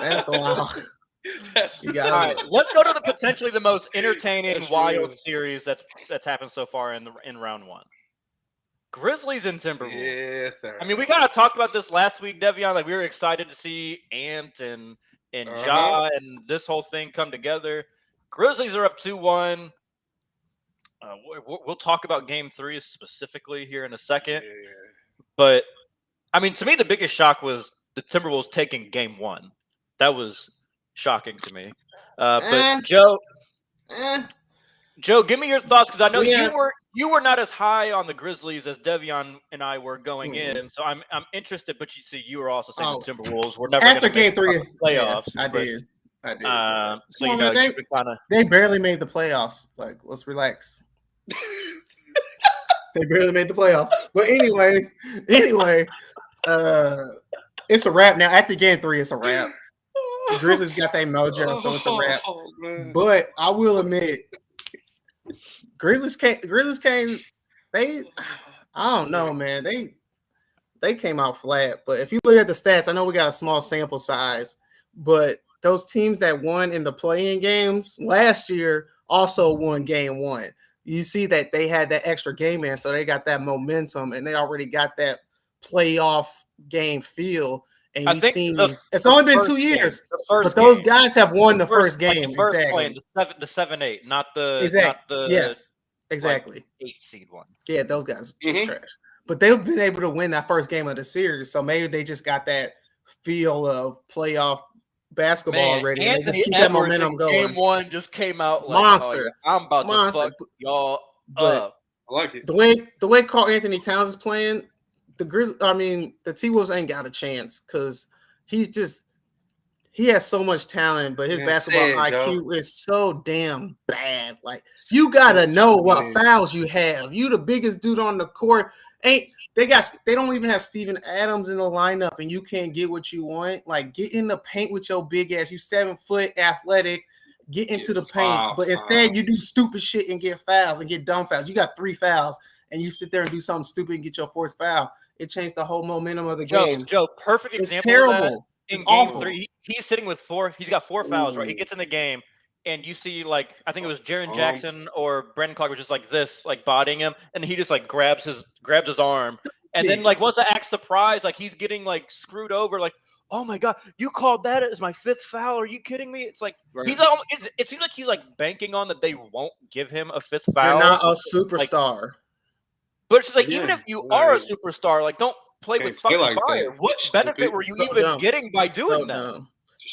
That's wild. All right, let's go to the potentially the most entertaining wild series that's happened so far in round one. Grizzlies and Timberwolves. Yeah, sir. I mean, we kind of talked about this last week, Devion. Like we were excited to see Ant and Ja and this whole thing come together. Grizzlies are up 2-1. We'll talk about Game 3 specifically here in a second. Yeah. But I mean, to me, the biggest shock was the Timberwolves taking Game 1. That was shocking to me. But Joe, give me your thoughts because I know you were not as high on the Grizzlies as Devion and I were going in, so I'm interested. But you were also saying the Timberwolves were never after Game 3 playoffs. Yeah, I did. So you know, they barely made the playoffs. Like, let's relax. They barely made the playoffs. But anyway, it's a wrap now. After Game 3, it's a wrap. The Grizzlies got their mojo, so it's a wrap. But I will admit, Grizzlies came. I don't know, man. They came out flat. But if you look at the stats, I know we got a small sample size, but those teams that won in the play-in games last year also won Game 1. You see that they had that extra game in, so they got that momentum, and they already got that playoff game feel. And you've seen it's only been 2 years, but those guys have won the first game. Exactly. The 7-8, not the yes, exactly. 8 seed one. Yeah, those guys just trash. But they've been able to win that first game of the series, so maybe they just got that feel of playoff basketball already, and they just keep that momentum going. Game 1 just came out like monster. I'm about to fuck y'all up. I like it. The way Karl Anthony Towns is playing, the T-Wolves ain't got a chance because he has so much talent, but his basketball IQ is so damn bad. Like, you gotta know what fouls you have. You the biggest dude on the court. They don't even have Steven Adams in the lineup, and you can't get what you want. Like, get in the paint with your big ass. You 7 foot athletic. Get into the paint, but instead you do stupid shit and get fouls and get dumb fouls. You got 3 fouls, and you sit there and do something stupid and get your 4th foul. It changed the whole momentum of the game. Joe, perfect example. It's terrible. Of that. It's awful. 3, he's sitting with 4. He's got 4 fouls, right? He gets in the game, and you see, like, I think it was Jaren Jackson or Brandon Clark was just like this, like bodying him, and he just like grabs his arm, and then like once the act surprise, like he's getting like screwed over, like, oh my god, you called that as my 5th foul? Are you kidding me? It's like it seems like he's like banking on that they won't give him a 5th foul. You're not a superstar. Like, but it's just like even if you are a superstar, like don't play with fucking fire. What benefit were you even getting by doing that?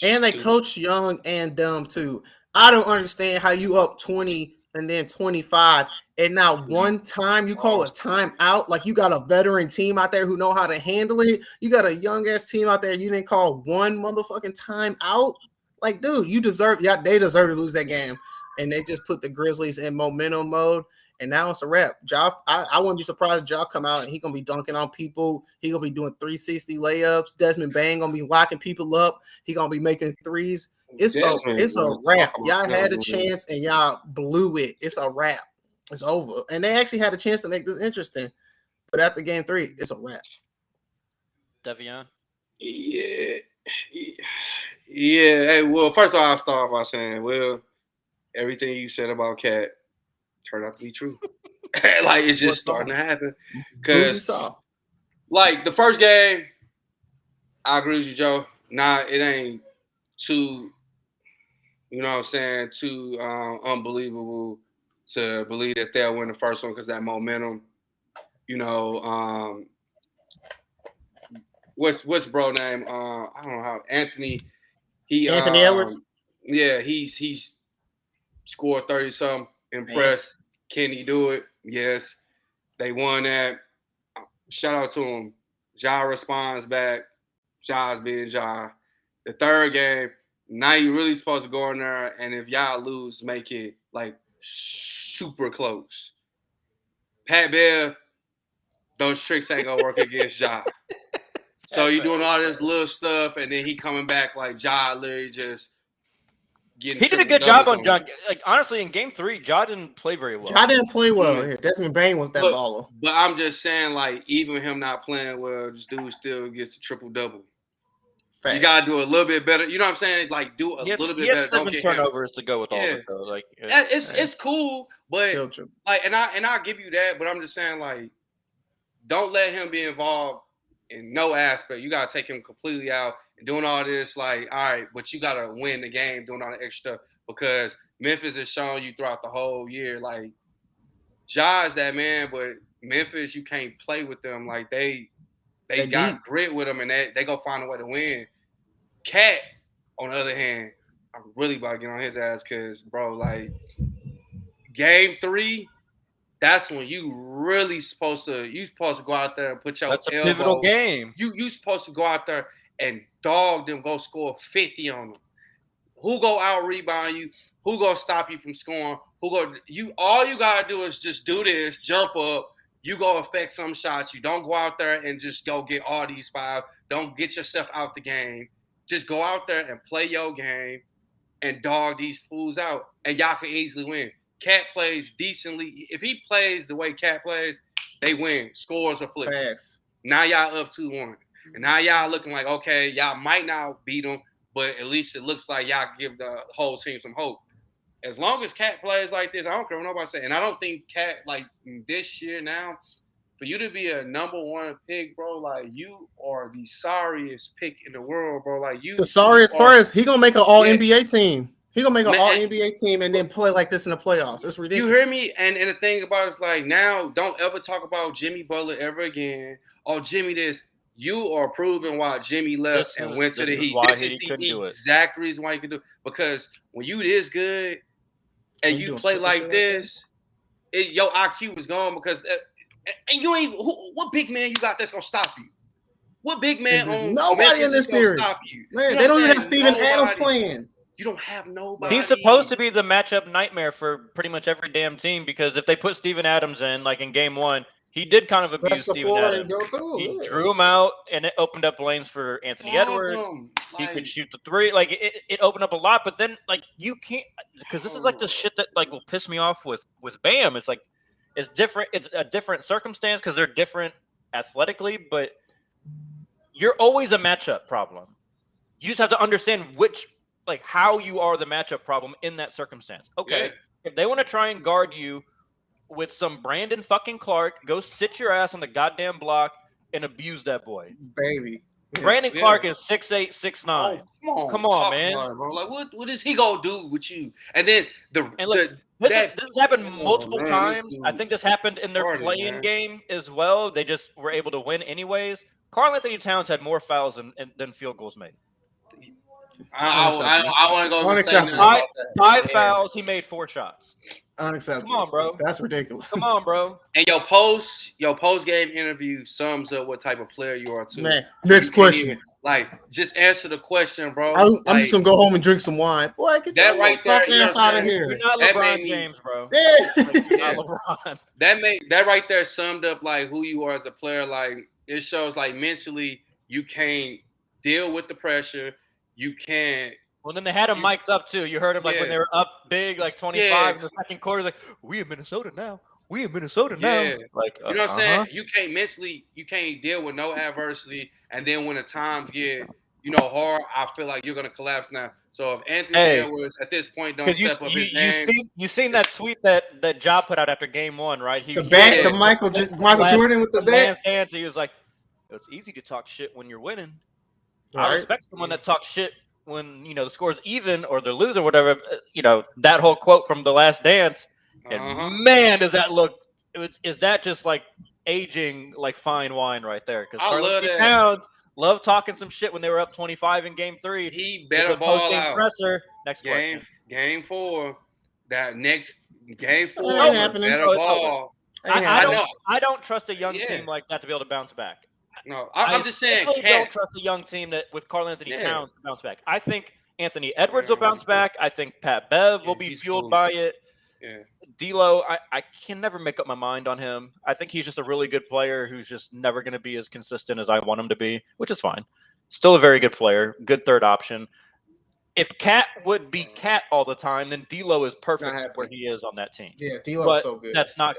And they coach young and dumb too. I don't understand how you up 20 and then 25 and not one time you call a timeout. Like, you got a veteran team out there who know how to handle it. You got a young ass team out there. You didn't call one motherfucking timeout. Like, dude, they deserve to lose that game. And they just put the Grizzlies in momentum mode. And now it's a wrap. Ja, I wouldn't be surprised if Ja come out and he gonna be dunking on people. He gonna be doing 360 layups. Desmond Bane gonna be locking people up. He gonna be making threes. It's a wrap. Y'all had a chance and y'all blew it. It's a wrap. It's over. And they actually had a chance to make this interesting. But after Game 3, it's a wrap. Devion? Yeah. Hey, well, first of all, I'll start by saying, well, everything you said about Cat turned out to be true. Like, it's just starting to happen. Because, like, the first game, I agree with you, Joe. Nah, it ain't too, you know what I'm saying, too unbelievable to believe that they'll win the first one because that momentum, you know, what's bro name? I don't know how Anthony. Anthony Edwards. Yeah, he's score 30-something. Impressed. Can he do it? Yes. They won that. Shout out to him. Ja responds back. Ja's being Ja. The third game, now you really supposed to go in there, and if y'all lose, make it like super close. Pat Bev, those tricks ain't gonna work against Ja. So you doing all this little stuff, and then he coming back like Ja literally just getting. He did a good job on Ja. Like honestly, in Game 3, Ja didn't play very well. Ja didn't play well. Yeah. Desmond Bain was that baller. But I'm just saying, like, even him not playing well, this dude still gets a triple-double. You gotta do a little bit better. You know what I'm saying? Like, do a little bit better. Don't get turnovers to go with all of it, though. Like, it's cool, but like, and I'll give you that. But I'm just saying, like, don't let him be involved in no aspect. You gotta take him completely out and doing all this. Like, all right, but you gotta win the game doing all the extra stuff because Memphis has shown you throughout the whole year, like, Ja's that man, but Memphis, you can't play with them. Like, they got grit with them, and they go find a way to win. Cat, on the other hand, I'm really about to get on his ass because, bro, like, Game 3, that's when you really supposed to go out there and put your That's a pivotal game. You supposed to go out there and dog them, go score 50 on them. Who go out rebound you? Who go stop you from scoring? All you gotta do is just do this, jump up. You go affect some shots. You don't go out there and just go get all these 5. Don't get yourself out the game. Just go out there and play your game and dog these fools out, and y'all can easily win. Cat plays decently. If he plays the way Cat plays, they win. Scores are flipped. Now y'all up 2-1. And now y'all looking like, okay, y'all might not beat them, but at least it looks like y'all give the whole team some hope. As long as Cat plays like this, I don't care what nobody say. And I don't think Cat, like, this year now, for you to be a number 1 pick, bro, like, you are the sorriest pick in the world, bro. Like, you. The sorriest first. He gonna make an all-NBA team. He gonna make an all-NBA team and then play like this in the playoffs. It's ridiculous. You hear me? And the thing about it is, like, now, don't ever talk about Jimmy Butler ever again. Oh, Jimmy this. You are proving why Jimmy left and went to the Heat. This is the exact reason why you can do it. Because when you this good and you play like this, your IQ is gone because and you ain't what big man you got that's gonna stop you? What big man on nobody in this series? Stop you? Man, you know they don't even have Steven Adams playing. You don't have nobody. He's supposed to be the matchup nightmare for pretty much every damn team because if they put Steven Adams in, like in Game 1, he did kind of abuse Steven Adams. He drew him out, and it opened up lanes for Anthony Edwards. He could shoot the 3. Like it opened up a lot, but then like you can't because this is like the shit that like will piss me off with Bam. It's like it's different. It's a different circumstance because they're different athletically, but you're always a matchup problem. You just have to understand how you are the matchup problem in that circumstance. Okay, if they want to try and guard you with some Brandon fucking Clark, go sit your ass on the goddamn block and abuse that boy. Baby. Brandon Clark is 6'8", 6'9". Oh, come on, man. Bro. Like, what is he gonna do with you? And then this has happened multiple times. I think this happened in their play-in game as well. They just were able to win anyways. Karl Anthony Towns had more fouls than field goals made. I want to go. 5 fouls. He made 4 shots. Unacceptable. Come on, bro. That's ridiculous. Come on, bro. And your post game interview sums up what type of player you are too. Man, next question. Just answer the question, bro. I'm just gonna go home and drink some wine. Boy, get that right there. Ass out of here. You're not LeBron James, bro. You're not LeBron. That right there summed up like who you are as a player. Like it shows like mentally you can't deal with the pressure. You can't. Well, then they had him mic'd up too. You heard him like when they were up big, like 25 in the second quarter. Like we in Minnesota now. We in Minnesota now. Yeah. Like you know what I'm saying? You can't deal with no adversity. And then when the times get hard, I feel like you're gonna collapse now. So if Anthony Edwards at this point don't step up his game, you seen that tweet that Ja put out after Game 1, right? The Michael Jordan with the bat. He was like, "It's easy to talk shit when you're winning." Right. I respect someone that talks shit when the score's even or they're losing, whatever. That whole quote from The Last Dance, and man, does that look? Is that just like aging like fine wine right there? Because Karl Anthony Towns loved talking some shit when they were up 25 in Game 3. He better ball out. Presser. Next Game 4. that next game 4 That ain't was happening. better ball. I don't trust a young team like that to be able to bounce back. No, I'm just saying. I don't trust a young team that with Karl Anthony Towns to bounce back. I think Anthony Edwards will bounce back. I think Pat Bev will be fueled by it. Yeah. D'Lo, I can never make up my mind on him. I think he's just a really good player who's just never going to be as consistent as I want him to be, which is fine. Still a very good player, good third option. If Cat would be Cat all the time, then D'Lo is perfect where he is on that team. Yeah, D'Lo's so good. That's not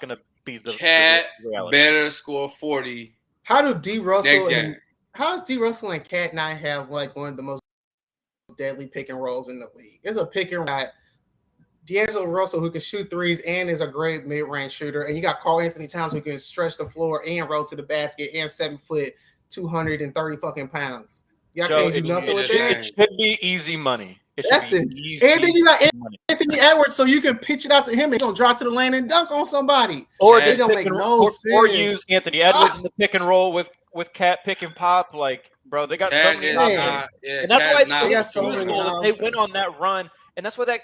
going to be the Cat reality. Better score 40. How does D. Russell and Cat not have like one of the most deadly pick and rolls in the league? There's a pick and roll. D'Angelo Russell, who can shoot threes and is a great mid-range shooter, and you got Karl Anthony Towns, who can stretch the floor and roll to the basket, and 7 foot, 230 fucking pounds. Y'all can't do nothing with that. It should be easy money. That's it. And then you got Anthony Edwards, so you can pitch it out to him and he's gonna drop to the lane and dunk on somebody. Or they don't make no sense. Or use Anthony Edwards in the pick and roll with Cat pick and pop. Like, bro, they got so many options. And that's why they went on that run. And that's why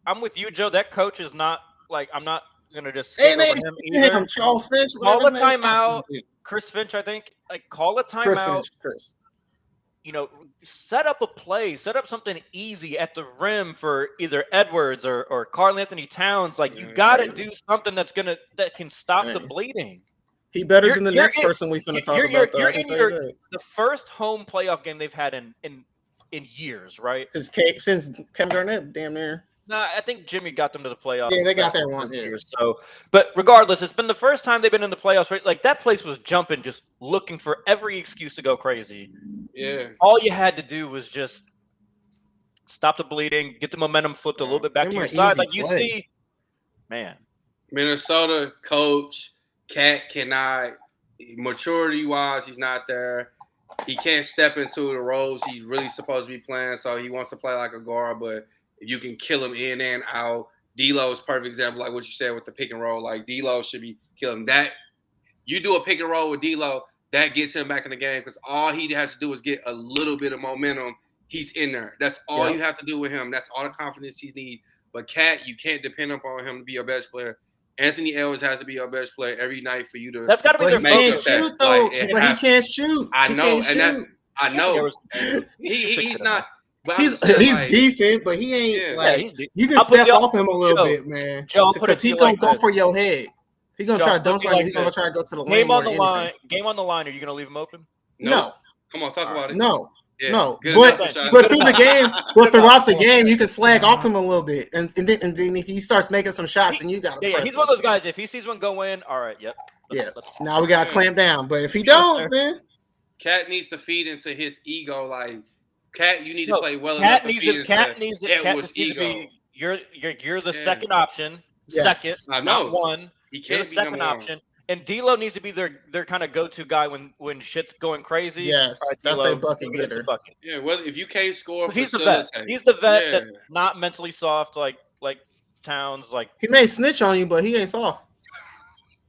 I'm with you, Joe. That coach is not like I'm not gonna just skip over him either. Charles Finch, call a timeout. Chris Finch, I think. Like, call a timeout. Chris. Set up a play, set up something easy at the rim for either Edwards or Karl Anthony Towns. Like, you got to do something that can stop the bleeding. He better than the next person we finna talk about. You're in the first home playoff game they've had in years, right? Since Kevin Garnett, damn near. Nah, I think Jimmy got them to the playoffs. Yeah, they got that one. Yeah. So, but regardless, it's been the first time they've been in the playoffs. Right? Like, that place was jumping, just looking for every excuse to go crazy. Yeah. All you had to do was just stop the bleeding, get the momentum flipped a little bit back to your side. Like, you see, man. Minnesota coach, Cat cannot, maturity-wise, he's not there. He can't step into the roles he's really supposed to be playing, so he wants to play like a guard, but you can kill him in and out. D'Lo is a perfect example, like what you said with the pick and roll. Like, D'Lo should be killing that. You do a pick and roll with D'Lo, that gets him back in the game because all he has to do is get a little bit of momentum. He's in there. That's all you have to do with him. That's all the confidence he needs. But Cat, you can't depend upon him to be your best player. Anthony Edwards has to be your best player every night for you to. That's got to be their focus. He can't shoot. I know, he's not. But he's decent, but he ain't you can step off him a little bit, man. Because he's gonna go for your head. He's gonna try to dunk on you. He's gonna try to go to the lane. Game on the line. Are you gonna leave him open? No. Come on, talk about it. No. Yeah, no, but through the game, throughout the game, you can slag off him a little bit, and then if he starts making some shots, then you got to. Yeah, he's one of those guys. If he sees one go in, all right, yep. Now we got to clamp down. But if he don't, then Cat needs to feed into his ego. Like, Cat, you need to play well enough to feed into Edwards' ego. You're the second option. Yes. Second, I know. not one. He can't be second option. And D'Lo needs to be their kind of go-to guy when shit's going crazy. Yes, that's their bucket getter. Yeah, well, if you can't score, he's the vet. He's the vet that's not mentally soft like Towns. Like, he may snitch on you, but he ain't soft.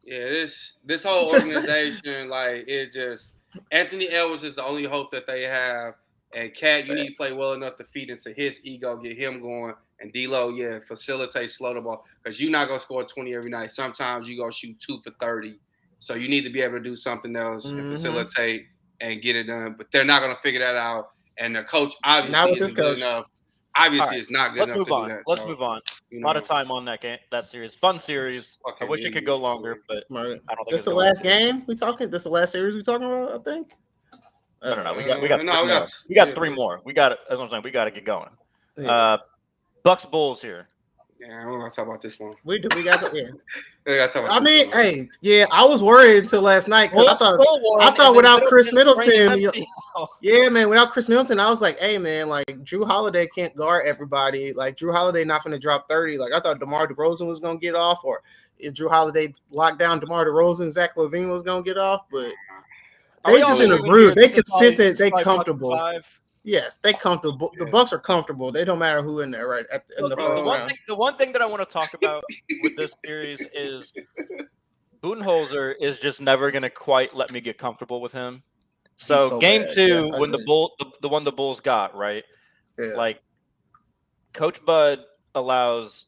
Yeah, this whole organization, like, it just Anthony Edwards is the only hope that they have. And Cat, you need to play well enough to feed into his ego, get him going. And D'Lo, facilitate, slow the ball. Because you're not going to score 20 every night. Sometimes you're going to shoot 2 for 30. So you need to be able to do something else and facilitate and get it done. But they're not going to figure that out. And the coach obviously isn't good enough. Obviously, it's not good enough to do that. Let's move on. A lot of time on that series. Fun series. I wish it could go longer, but I don't think it's the last game we talking. This is the last series we talking about, I think. No. We got 3 more. We got it. That's what I'm saying. We got to get going. Yeah. Bucks Bulls here. Yeah, I don't want to talk about this one. We got to. Yeah. We got to talk about I was worried until last night because I thought without Chris Middleton, without Chris Middleton, I was like, hey man, like Drew Holiday can't guard everybody. Like Drew Holiday not going to drop 30. Like I thought DeMar DeRozan was going to get off, or if Drew Holiday locked down DeMar DeRozan, Zach LaVine was going to get off, but. They just in a groove. They consistent. They comfortable. Yes, they comfortable. The Bucks are comfortable. They don't matter who in there right in the first round. The one thing that I want to talk about with this series is Budenholzer is just never going to quite let me get comfortable with him. So game 2, when the one the Bulls got right, like Coach Bud allows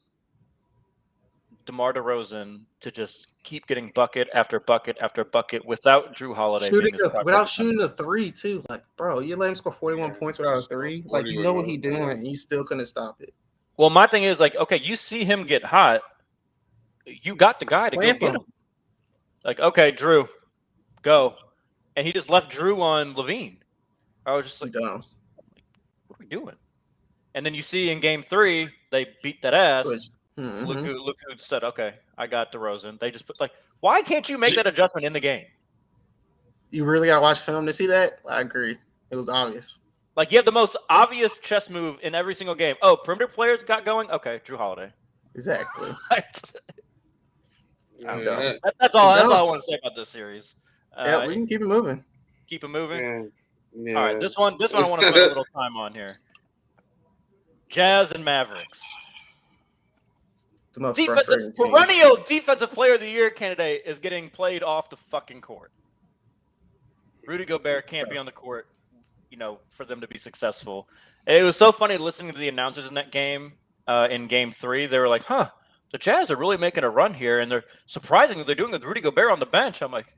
DeMar DeRozan to just keep getting bucket after bucket after bucket without Drew Holiday without shooting a three too. Like, bro, you let him score 41 points without a three. Like, you know what he's doing, and you still couldn't stop it. Well, my thing is, like, okay, you see him get hot, you got the guy to go get him. Like, okay, Drew, go. And he just left Drew on Levine. I was just like, what are we doing? And then you see in game 3, they beat that ass. Luka said, okay, I got DeRozan. They just put, like, why can't you make that adjustment in the game? You really got to watch film to see that? I agree. It was obvious. Like, you have the most obvious chess move in every single game. Oh, perimeter players got going? Okay, Drew Holiday. Exactly. That's all I want to say about this series. Yeah, we can keep it moving. Keep it moving? Yeah. All right, this one I want to spend a little time on here. Jazz and Mavericks. Perennial defensive player of the year candidate is getting played off the fucking court. Rudy Gobert can't be on the court, for them to be successful. It was so funny listening to the announcers in that game, in game 3. They were like, the Jazz are really making a run here, and they're surprisingly they're doing it with Rudy Gobert on the bench. I'm like,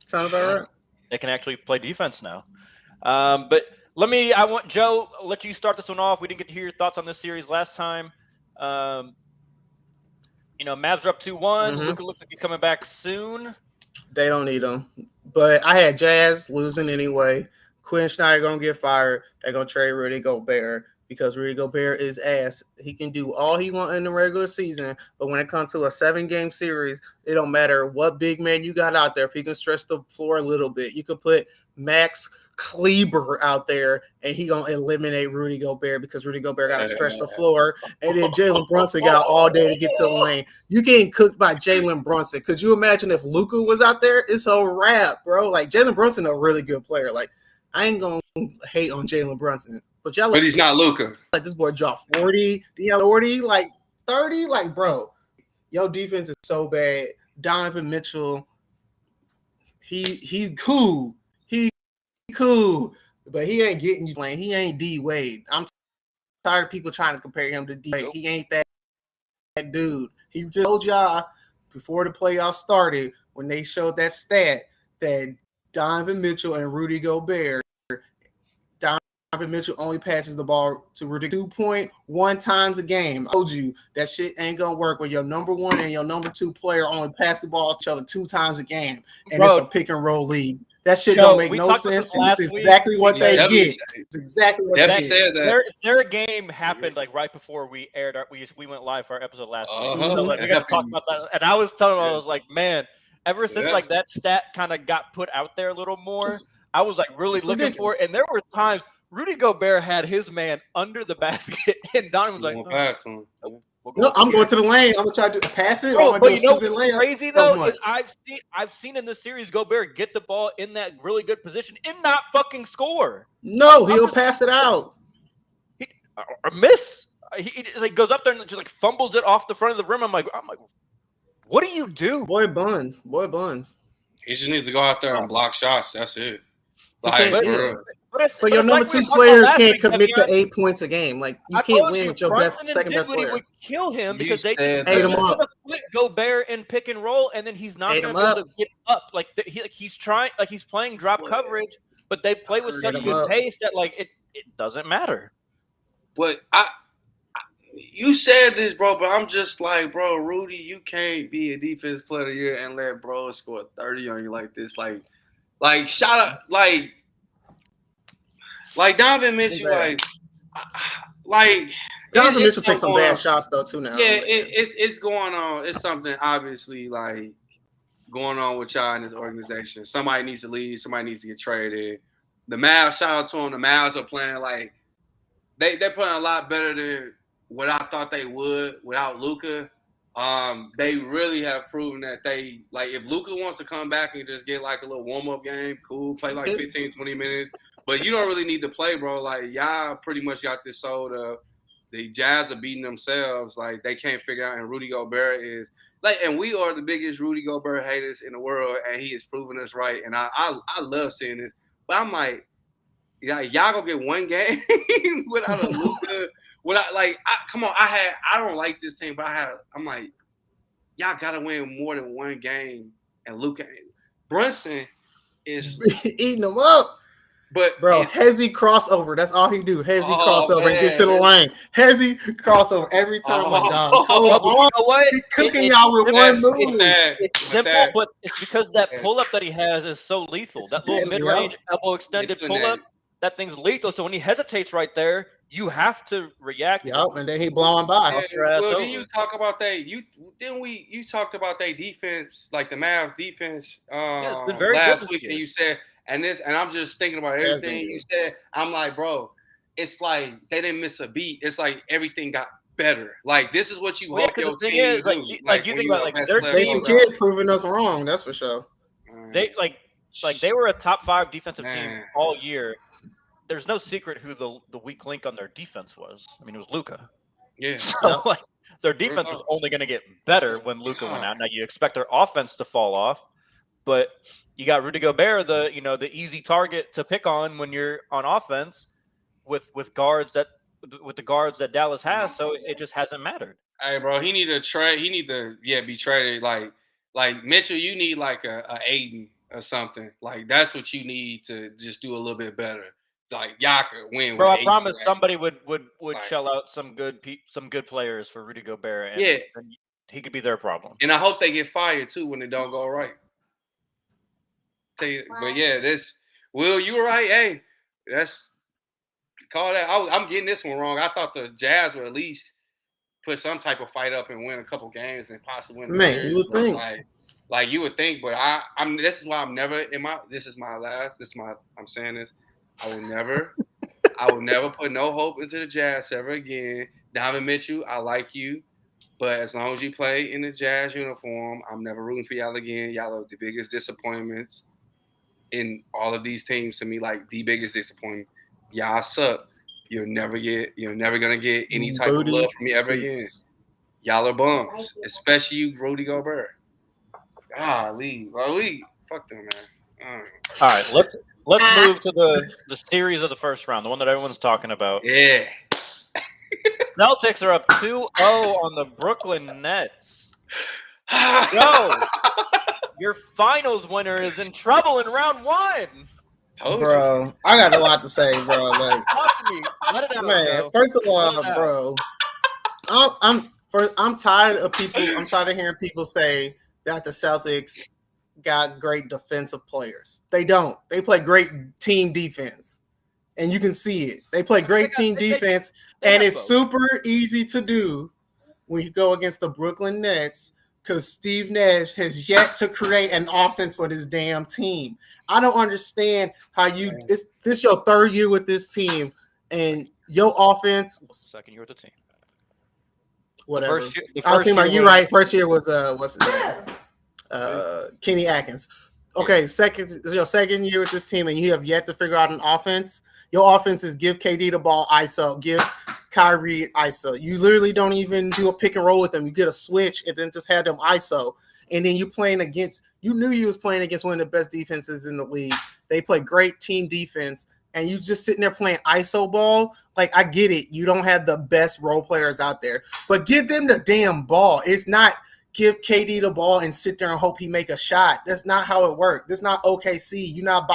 sounds about right. They can actually play defense now. But I want Joe, let you start this one off. We didn't get to hear your thoughts on this series last time. Mavs are up 2-1. Luka looks like he's coming back soon. They don't need him. But I had Jazz losing anyway. Quinn Snyder going to get fired. They're going to trade Rudy Gobert because Rudy Gobert is ass. He can do all he wants in the regular season, but when it comes to a 7-game series, it don't matter what big man you got out there. If he can stretch the floor a little bit, you could put Max Kleber out there, and he gonna eliminate Rudy Gobert because Rudy Gobert got to stretch the floor, and then Jalen Brunson got all day to get to the lane. You getting cooked by Jalen Brunson. Could you imagine if Luka was out there? It's a wrap, bro. Like, Jalen Brunson, a really good player. Like, I ain't gonna hate on Jalen Brunson, but he's not Luka. Like, this boy dropped 40, 40, like 30. Like, bro, your defense is so bad. Donovan Mitchell, he's cool. Cool, but he ain't getting you playing. He ain't D Wade. I'm tired of people trying to compare him to D Wade. He ain't that dude. He just told y'all before the playoffs started when they showed that stat that Donovan Mitchell and Rudy Gobert. Donovan Mitchell only passes the ball to Rudy 2.1 times a game. I told you that shit ain't gonna work when your number 1 and your number 2 player only pass the ball to each other 2 times a game, and it's a pick and roll league. That shit don't make no sense. It's exactly what they get. It's exactly what they get. Their game happened like right before we aired. We went live for our episode last week. So we got to talk about that. And I was telling them, I was like, man, ever since like that stat kind of got put out there a little more, I was like really looking for it. And there were times Rudy Gobert had his man under the basket, and Donovan was like, no, I'm going to the lane. I'm gonna try to pass it. Bro, but you know what's crazy though is I've seen in this series Gobert get the ball in that really good position and not fucking score. No, he'll pass it out. Or miss. He like goes up there and just like fumbles it off the front of the rim. I'm like, what do you do? Boy buns. He just needs to go out there and block shots. That's it. But your number 2 player can't commit to 8 points a game. Like, you can't win with your second best player. Would kill him because they ate him up. Split Gobert in pick and roll, and then he's not going to be able to get up. Like he's trying, like he's playing drop coverage, but they play with such good pace that like it doesn't matter. But you said this, bro, but I'm just like, bro, Rudy, you can't be a defense player of the year and let bro score 30 on you like this. Like shout out, like Donovan Mitchell, like Donovan Mitchell takes some bad shots though too now. Yeah, it's going on. It's something obviously like going on with y'all in this organization. Somebody needs to leave. Somebody needs to get traded. The Mavs, shout out to them. The Mavs are playing like they're playing a lot better than what I thought they would without Luka. They really have proven that they like if Luka wants to come back and just get like a little warm-up game, cool, play like 15, 20 minutes. But you don't really need to play, bro. Like, y'all pretty much got this sold up. The Jazz are beating themselves. Like, they can't figure out. And Rudy Gobert is like, and we are the biggest Rudy Gobert haters in the world, and he is proving us right. And I love seeing this. But I'm like, y'all gonna get one game without a Luka. Come on, I don't like this team, but I'm like, y'all gotta win more than one game. And Luka Brunson is eating them up. But bro, Hezzy crossover. That's all he do. Hezzy crossover and get to the lane. Hezzy crossover every time. Like, dog, you know what? Cooking y'all with one move. It's simple, but it's because that pull-up that he has is so lethal. That little mid-range elbow extended pull-up, that thing's lethal. So when he hesitates right there, you have to react. Yep, and then he blowing by. Well, then you talk about that. You talked about that defense, like the Mavs defense, it's been very last good week, and you said. And I'm just thinking about everything you said. I'm like, bro, it's like they didn't miss a beat. It's like everything got better. Like this is what you hope your team is, do. Like you think about they're Jason Kidd proving us wrong. That's for sure. They they were a top 5 defensive team all year. There's no secret who the weak link on their defense was. I mean, it was Luka. Yeah. So their defense was only going to get better when Luka went out. Now you expect their offense to fall off, but you got Rudy Gobert, the easy target to pick on when you're on offense with the guards that Dallas has. So it just hasn't mattered. Hey, bro, he need to trade. He need to be traded. Like Mitchell, you need like a Aiden or something. Like that's what you need to just do a little bit better. Like y'all could win. Bro, I promise somebody would shell out some good players for Rudy Gobert, and and he could be their problem. And I hope they get fired too when it don't go right. But Will, you were right. Hey, call that. I'm getting this one wrong. I thought the Jazz would at least put some type of fight up and win a couple games and possibly win. Man, you would think. Like you would think, but I'm. This is why I'm never in my. This is my last. I'm saying this. I will never put no hope into the Jazz ever again. Donovan Mitchell, I like you, but as long as you play in the Jazz uniform, I'm never rooting for y'all again. Y'all are the biggest disappointments in all of these teams to me. Like the biggest disappointment. Y'all suck. You're never gonna get any type of love from me ever again. Y'all are bums, especially you, Rudy Gobert. Golly, fuck them, man. All right, let's move to the series of the first round, the one that everyone's talking about. Yeah. Celtics are up 2-0 on the Brooklyn Nets. Yo, your finals winner is in trouble in round 1. Bro, I got a lot to say, bro. Like, talk to me. Let it out, man. First of all, bro, I'm tired of people. I'm tired of hearing people say that the Celtics got great defensive players. They don't. They play great team defense, and you can see it. They play great team defense, and it's super easy to do when you go against the Brooklyn Nets because Steve Nash has yet to create an offense for this damn team. I don't understand how this your third year with this team, and your offense. Second year with the team. Whatever. I was thinking about you, right? First year was what's his name? Kenny Atkins. Okay, your second year with this team, and you have yet to figure out an offense. Your offense is give KD the ball, ISO, give Kyrie ISO. You literally don't even do a pick and roll with them. You get a switch and then just have them ISO. And then you knew you was playing against one of the best defenses in the league. They play great team defense, and you just sitting there playing ISO ball. Like, I get it. You don't have the best role players out there, but give them the damn ball. It's not give KD the ball and sit there and hope he make a shot. That's not how it works. That's not OKC. You're not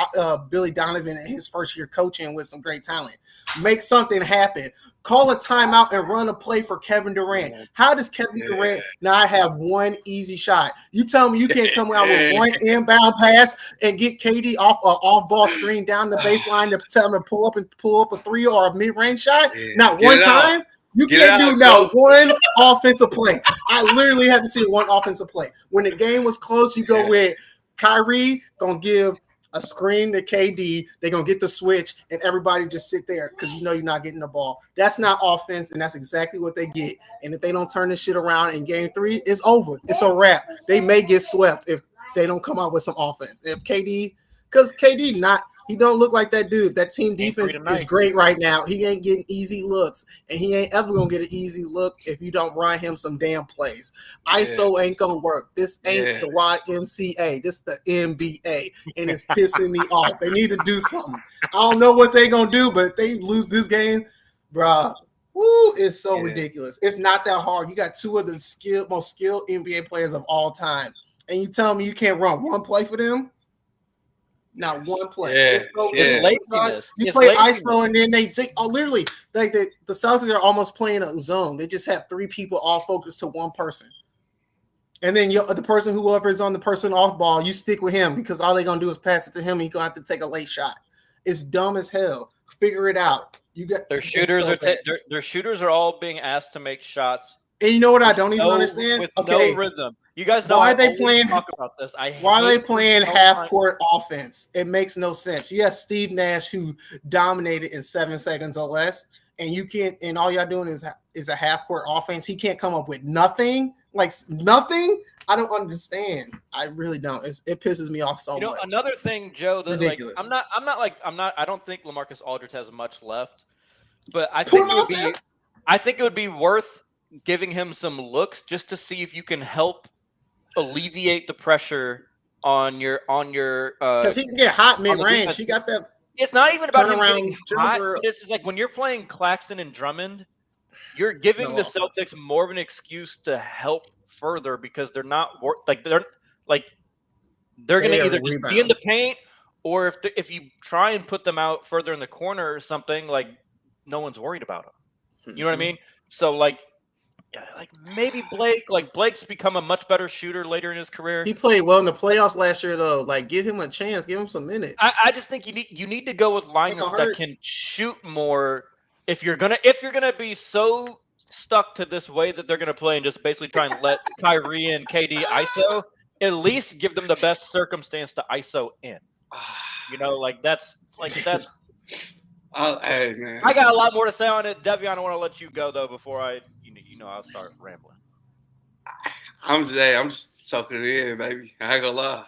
Billy Donovan in his first year coaching with some great talent. Make something happen. Call a timeout and run a play for Kevin Durant. How does Kevin Durant not have one easy shot? You tell me you can't come out with one inbound pass and get KD off an off-ball screen down the baseline to tell him to pull up a 3 or a mid-range shot? Not one time. You can't do now one offensive play. I literally haven't seen one offensive play. When the game was close, you go with Kyrie gonna give a screen to KD. They're gonna get the switch, and everybody just sit there because you know you're not getting the ball. That's not offense, and that's exactly what they get. And if they don't turn this shit around in game 3, it's over. It's a wrap. They may get swept if they don't come out with some offense. If KD, because KD not He don't look like that dude. That team Game three defense tonight. is great right now. He ain't getting easy looks, and he ain't ever gonna get an easy look if you don't run him some damn plays. ISO ain't gonna work. This ain't the YMCA. This the NBA, and it's pissing me off. They need to do something. I don't know what they gonna do, but if they lose this game, bruh, woo, it's so ridiculous. It's not that hard. You got two of the most skilled NBA players of all time, and you tell me you can't run one play for them? Not one play. It's so laziness. You play ISO and then they take literally like the Celtics are almost playing a zone. They just have three people all focused to one person. And then the person, whoever is on the person off ball, you stick with him because all they're gonna do is pass it to him and you're gonna have to take a late shot. It's dumb as hell. Figure it out. You got their shooters their shooters are all being asked to make shots. And you know what I don't even understand? With no rhythm. You guys know why are they playing? Talk about this. Why are they playing half court offense? It makes no sense. You have Steve Nash who dominated in 7 seconds or less, and you can't. And all y'all doing is a half court offense. He can't come up with nothing. Like nothing. I don't understand. I really don't. It pisses me off so much. Another thing, Joe. That ridiculous. I don't think LaMarcus Aldridge has much left, but I think it would be worth giving him some looks just to see if you can help alleviate the pressure on your because he can get hot mid-range. He got that. It's not even about him getting hot. It's just like when you're playing Claxton and Drummond, you're giving the Celtics more of an excuse to help further because they're not they're going to either just be in the paint or if you try and put them out further in the corner or something, like no one's worried about them. You know what I mean? So maybe Blake's become a much better shooter later in his career. He played well in the playoffs last year, though. Like, give him a chance, give him some minutes. I just think you need to go with lineups that can shoot more. If you're gonna be so stuck to this way that they're gonna play and just basically try and let Kyrie and KD ISO, at least give them the best circumstance to ISO in. That's. Hey, man. I got a lot more to say on it, Devion. I want to let you go though before I'll start rambling. I'm just soaking it in, baby. I ain't gonna lie.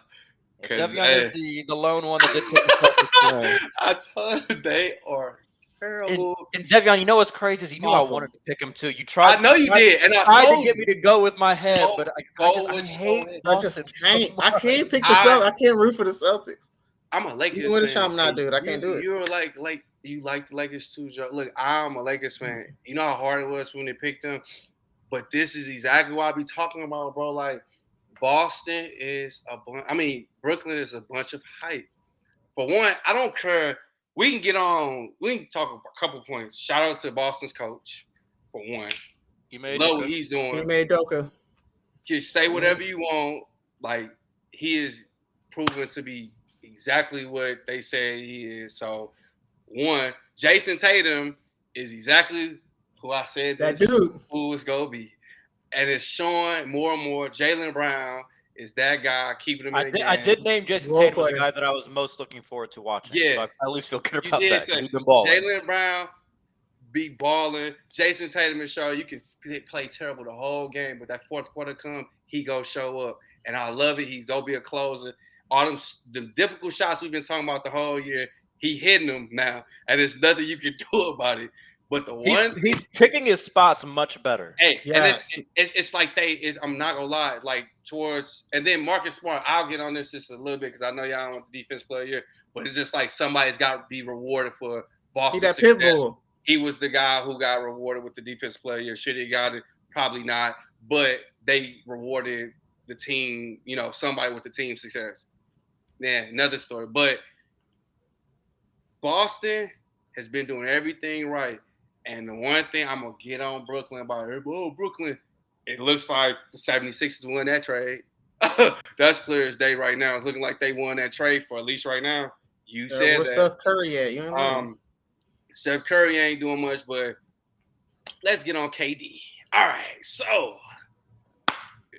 Devion is the lone one that did pick the Celtics. I told you they are terrible. And Devion, you know what's crazy is you knew I wanted to pick him too. You tried. I know you did, and I tried to get me to go with my head, but I just can't. I can't pick the Celtics. I can't root for the Celtics. I'm a Lakers fan. You win the shot, I'm not, dude. I can't do it. You're like you like the Lakers too, Joe. Look, I'm a Lakers fan. You know how hard it was when they picked them, but this is exactly what I be talking about, bro. Like Boston is Brooklyn is a bunch of hype. For one, I don't care. We can talk about a couple points. Shout out to Boston's coach, for one. Love what he's doing. He made Doka. Just say whatever you want. Like, he is proven to be exactly what they say he is. So, one, Jason Tatum is exactly who I said that dude who it's going to be. And it's showing more and more. Jaylen Brown is that guy keeping him in the game. I did name Jason Tatum the guy that I was most looking forward to watching. Yeah. So I at least feel good about that. He's been balling. Jaylen Brown be balling. Jason Tatum and Shaw, you can play terrible the whole game, but that fourth quarter come, he go show up. And I love it. He's going to be a closer. All them the difficult shots we've been talking about the whole year, he hitting them now. And there's nothing you can do about it. But he's picking his spots much better. Hey, yes. And it's like I'm not gonna lie, like towards and then Marcus Smart, I'll get on this just a little bit because I know y'all don't want the defense player here, but it's just like somebody's got to be rewarded for Boston's success. Pitbull. He was the guy who got rewarded with the defense player year. Should he got it? Probably not. But they rewarded the team, somebody with the team success. Yeah, another story. But Boston has been doing everything right. And the one thing I'm going to get on Brooklyn about, Brooklyn, it looks like the 76ers won that trade. That's clear as day right now. It's looking like they won that trade for at least right now. You said where's Seth Curry at? Seth Curry ain't doing much, but let's get on KD. All right, so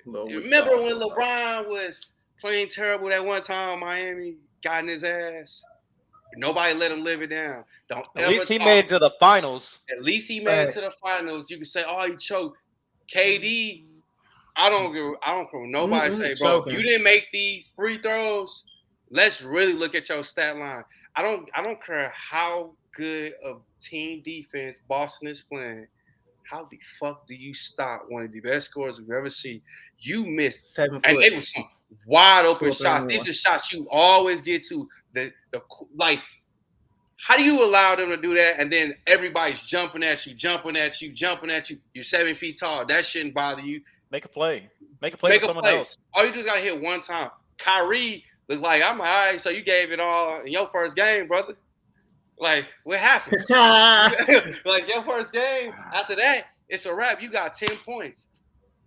remember when LeBron was playing terrible that one time Miami got in his ass? Nobody let him live it down. At least he made it to the finals. At least he made it to the finals. You can say, "Oh, he choked." KD, I don't care what nobody say, bro. You didn't make these free throws. Let's really look at your stat line. I don't care how good of team defense Boston is playing. How the fuck do you stop one of the best scorers we've ever seen? You missed 7 and foot. they were some wide open 2 or 3 shots. more. These are shots you always get to. The like, how do you allow them to do that? And then everybody's jumping at you. You're 7 feet tall. That shouldn't bother you. Make a play. Make a play for someone else. All you just gotta hit one time. Kyrie was like, I'm all right, so you gave it all in your first game, brother. Like, what happened? Like, your first game, after that, it's a wrap. You got 10 points.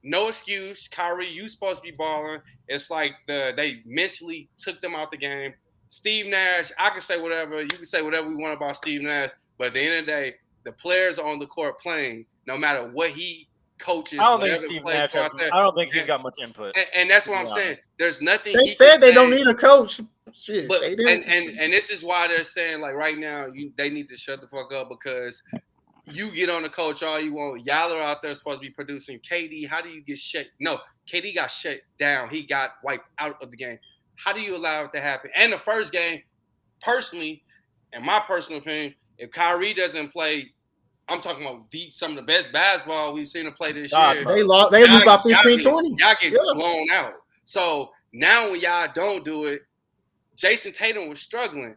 No excuse. Kyrie, you supposed to be balling. It's like they mentally took them out the game. Steve Nash, I can say whatever. You can say whatever we want about Steve Nash. But at the end of the day, the players on the court playing, no matter what he coaches, I don't think he's got much input. And that's what I'm saying. There's nothing. They said they don't need a coach. Shit, but, they didn't. And this is why they're saying, like, right now, they need to shut the fuck up, because you get on the coach all you want. Y'all are out there supposed to be producing. KD, how do you get shut? No, KD got shut down. He got wiped out of the game. How do you allow it to happen? And the first game, personally, in my personal opinion, if Kyrie doesn't play, I'm talking about some of the best basketball we've seen him play this year. They lose by 15-20. Y'all get blown out. So now when y'all don't do it, Jason Tatum was struggling.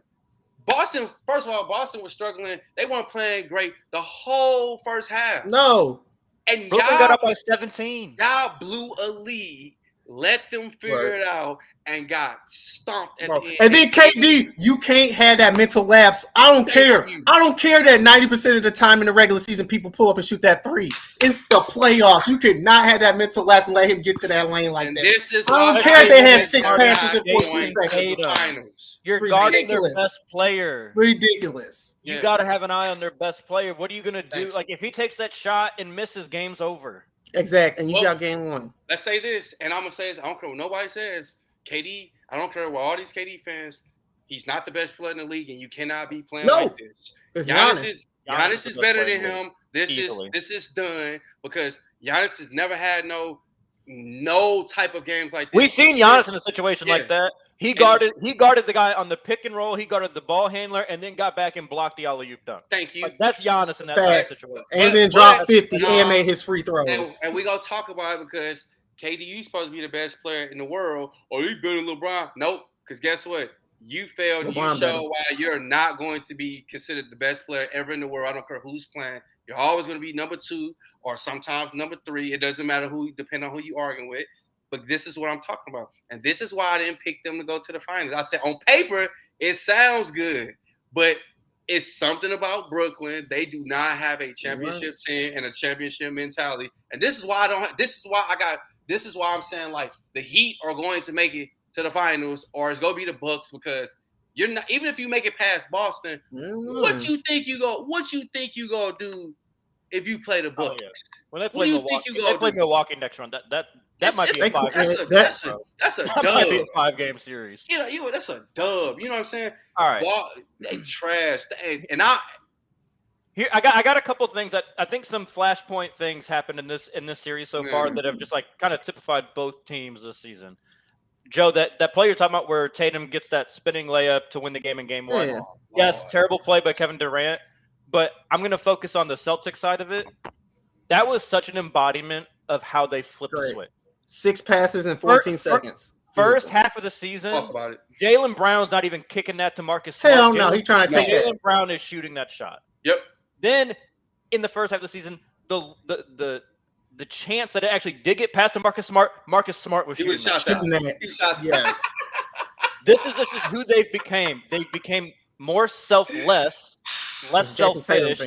Boston, first of all, Boston was struggling. They weren't playing great the whole first half. No. And Brooklyn y'all got up by 17. Y'all blew a lead, let them figure it out, and got stomped at the end. And then KD, you can't have that mental lapse. I don't care. I don't care that 90% of the time in the regular season people pull up and shoot that three. It's the playoffs. You could not have that mental lapse and let him get to that lane like that. I don't care if they had 6 passes in 14 seconds. You're guarding their best player. Ridiculous. You got to have an eye on their best player. What are you going to do? Like, if he takes that shot and misses, game's over. Exactly. And you got game 1. Let's say this, and I'm going to say this. I don't care what nobody says. KD, I don't care what all these KD fans, he's not the best player in the league, and you cannot be playing like this. It's Giannis is better than him. This is done, because Giannis has never had no type of games like this. We've seen Giannis in a situation like that. He guarded the guy on the pick and roll. He guarded the ball handler, and then got back and blocked the alley-oop dunk. Thank you. Like, that's Giannis in that situation. And then dropped 50 and made his free throws. And we gonna talk about it because KD, you supposed to be the best player in the world. Or you better than LeBron? Nope. Because guess what? You failed. You show why you're not going to be considered the best player ever in the world. I don't care who's playing. You're always going to be number 2 or sometimes number 3. It doesn't matter depending on who you're arguing with. But this is what I'm talking about. And this is why I didn't pick them to go to the finals. I said, on paper, it sounds good. But it's something about Brooklyn. They do not have a championship team and a championship mentality. And this is why I'm saying, like, the Heat are going to make it to the finals, or it's going to be the Bucks, because you're not, even if you make it past Boston, what you think you go to do if you play the Bucks? Oh, yeah. When they play Milwaukee next round, that might be a 5 game. That's a dub. Might be a 5-game series. That's a dub. You know what I'm saying? All right. They trash. Here, I got a couple things that I think some flashpoint things happened in this series so far that have just like kind of typified both teams this season. Joe, that play you're talking about where Tatum gets that spinning layup to win the game in game 1. Yeah. Yes, terrible play by Kevin Durant, but I'm going to focus on the Celtics side of it. That was such an embodiment of how they flipped the switch. 6 passes in 14 seconds. First half of the season, Jaylen Brown's not even kicking that to Marcus Smart. Hell no, he's trying to take that. Jaylen Brown is shooting that shot. Yep. Then, in the first half of the season, the chance that it actually did get past to Marcus Smart was shooting that. Yes. This is who they've became. They became more selfless, less selfish,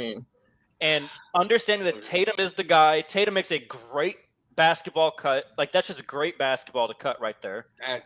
and understanding that Tatum is the guy. Tatum makes a great basketball cut. Like, that's just a great basketball to cut right there. And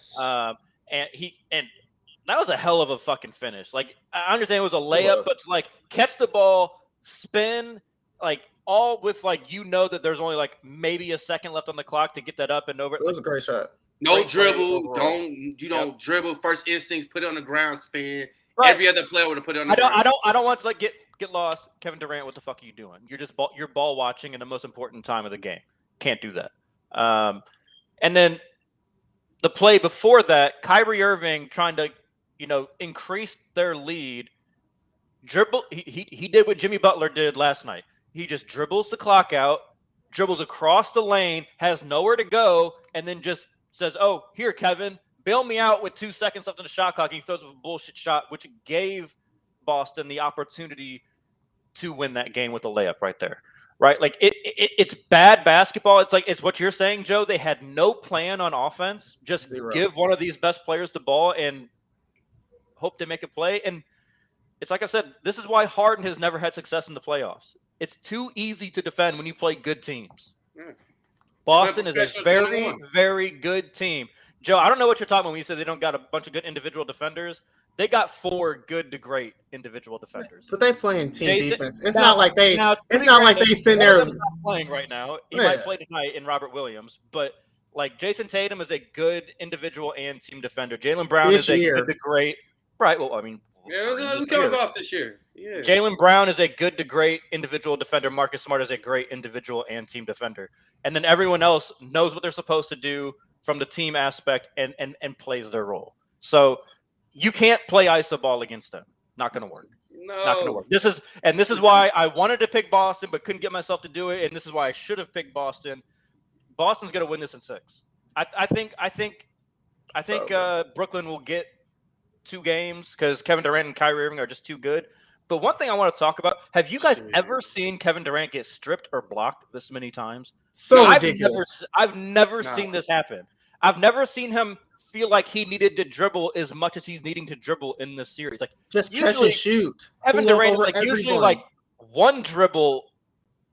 that was a hell of a fucking finish. Like, I understand it was a layup, but to, like, catch the ball, spin, like, all with, like, that there's only, like, maybe a second left on the clock to get that up and over. It was a great shot. No dribble. Don't dribble. First instincts, put it on the ground, spin. But every other player would have put it on the ground. I don't want to, like, get lost. Kevin Durant, what the fuck are you doing? You're ball watching in the most important time of the game. Can't do that. And then the play before that, Kyrie Irving trying to increased their lead. Dribble. He did what Jimmy Butler did last night. He just dribbles the clock out, dribbles across the lane, has nowhere to go, and then just says, "Oh, here, Kevin, bail me out with 2 seconds left on the shot clock." And he throws a bullshit shot, which gave Boston the opportunity to win that game with a layup right there. Right? Like it's bad basketball. It's what you're saying, Joe. They had no plan on offense. Just give one of these best players the ball and hope they make a play. And it's like I said, this is why Harden has never had success in the playoffs. It's too easy to defend when you play good teams. Boston is a very, very good team. Joe, I don't know what you're talking about when you said they don't got a bunch of good individual defenders. They got 4 good to great individual defenders. But they playing team defense. It's not like they sitting there playing right now. He might play tonight in Robert Williams, but like Jason Tatum is a good individual and team defender. Jaylen Brown is a good to great. Right. Well, I mean, we coming off this year. Yeah. Jaylen Brown is a good to great individual defender. Marcus Smart is a great individual and team defender. And then everyone else knows what they're supposed to do from the team aspect and plays their role. So you can't play iso ball against them. Not going to work. No. Not going to work. This is why I wanted to pick Boston, but couldn't get myself to do it. And this is why I should have picked Boston. Boston's going to win this in 6. I think Brooklyn will get 2 games because Kevin Durant and Kyrie Irving are just too good. But one thing I want to talk about, have you guys ever seen Kevin Durant get stripped or blocked this many times? Ridiculous. I've never seen this happen. I've never seen him feel like he needed to dribble as much as he's needing to dribble in this series. Like just catch and shoot. Kevin Durant is like usually like one dribble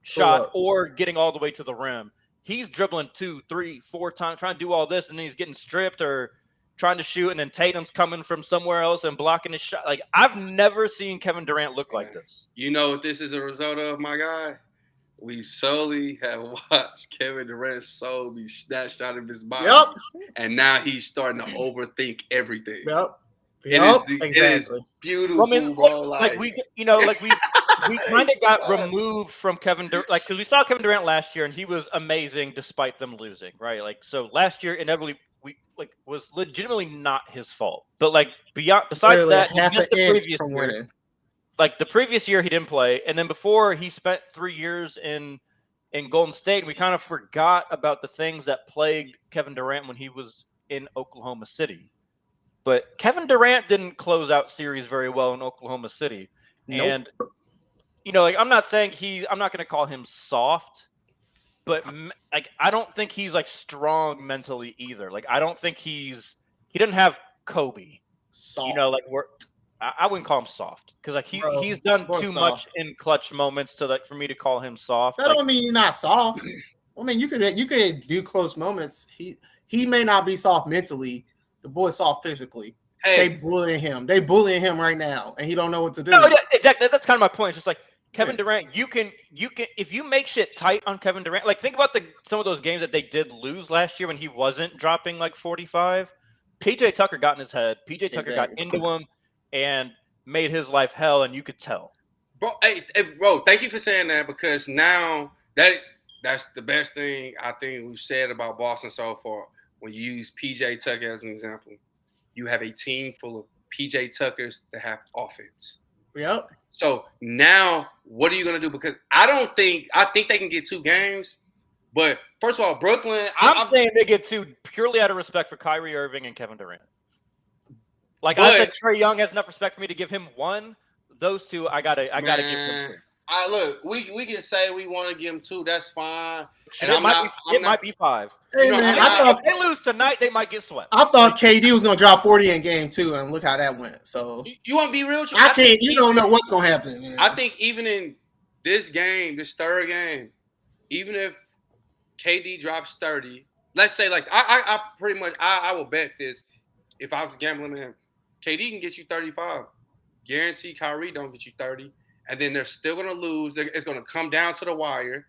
shot or getting all the way to the rim. He's dribbling 2, 3, 4 times, trying to do all this, and then he's getting stripped or trying to shoot, and then Tatum's coming from somewhere else and blocking his shot. Like, I've never seen Kevin Durant look like this. You know what this is a result of, my guy? We solely have watched Kevin Durant's soul be snatched out of his body. Yep. And now he's starting to overthink everything. Yep. Exactly. It is beautiful, bro. We kind of got removed from Kevin Durant, like, because we saw Kevin Durant last year and he was amazing despite them losing, right? Like, so last year inevitably was legitimately not his fault, but like besides literally that, half he missed an the inch previous from year. winning. Like the previous year he didn't play, and then before he spent 3 years in Golden State, and we kind of forgot about the things that plagued Kevin Durant when he was in Oklahoma City. But Kevin Durant didn't close out series very well in Oklahoma City. Nope. And, like, I'm not saying I'm not going to call him soft, but like, I don't think he's like strong mentally either. Like, I don't think he doesn't have Kobe. Soft. Like I wouldn't call him soft because like he's done too much in clutch moments to like for me to call him soft. That don't mean you're not soft. I mean, you could do close moments. He may not be soft mentally. The boy's soft physically. Hey. They bullying him. They bullying him right now, and he don't know what to do. No, yeah, exactly. That's kind of my point. It's just like Kevin Durant. You can if you make shit tight on Kevin Durant. Like think about some of those games that they did lose last year when he wasn't dropping like 45. PJ Tucker got in his head. PJ Tucker got into him and made his life hell, and you could tell. Bro, bro, thank you for saying that because now that's the best thing I think we've said about Boston so far. When you use PJ Tucker as an example, you have a team full of PJ Tuckers that have offense. Yep. So now what are you going to do? Because I think they can get 2 games. But first of all, Brooklyn. I'm saying they get 2 purely out of respect for Kyrie Irving and Kevin Durant. Like I said, Trae Young has enough respect for me to give him 1. Those 2, I gotta give him 2. Look, we can say we want to give him 2. That's fine. And it might be 5. Hey, man, I thought if they lose tonight, they might get swept. I thought KD was gonna drop 40 in game 2, and look how that went. So you want to be real? I can't. You don't know what's gonna happen. Man. I think even in this game, this third game, even if KD drops 30, let's say like I pretty much I will bet this if I was gambling him, KD can get you 35. Guarantee Kyrie don't get you 30. And then they're still going to lose. It's going to come down to the wire.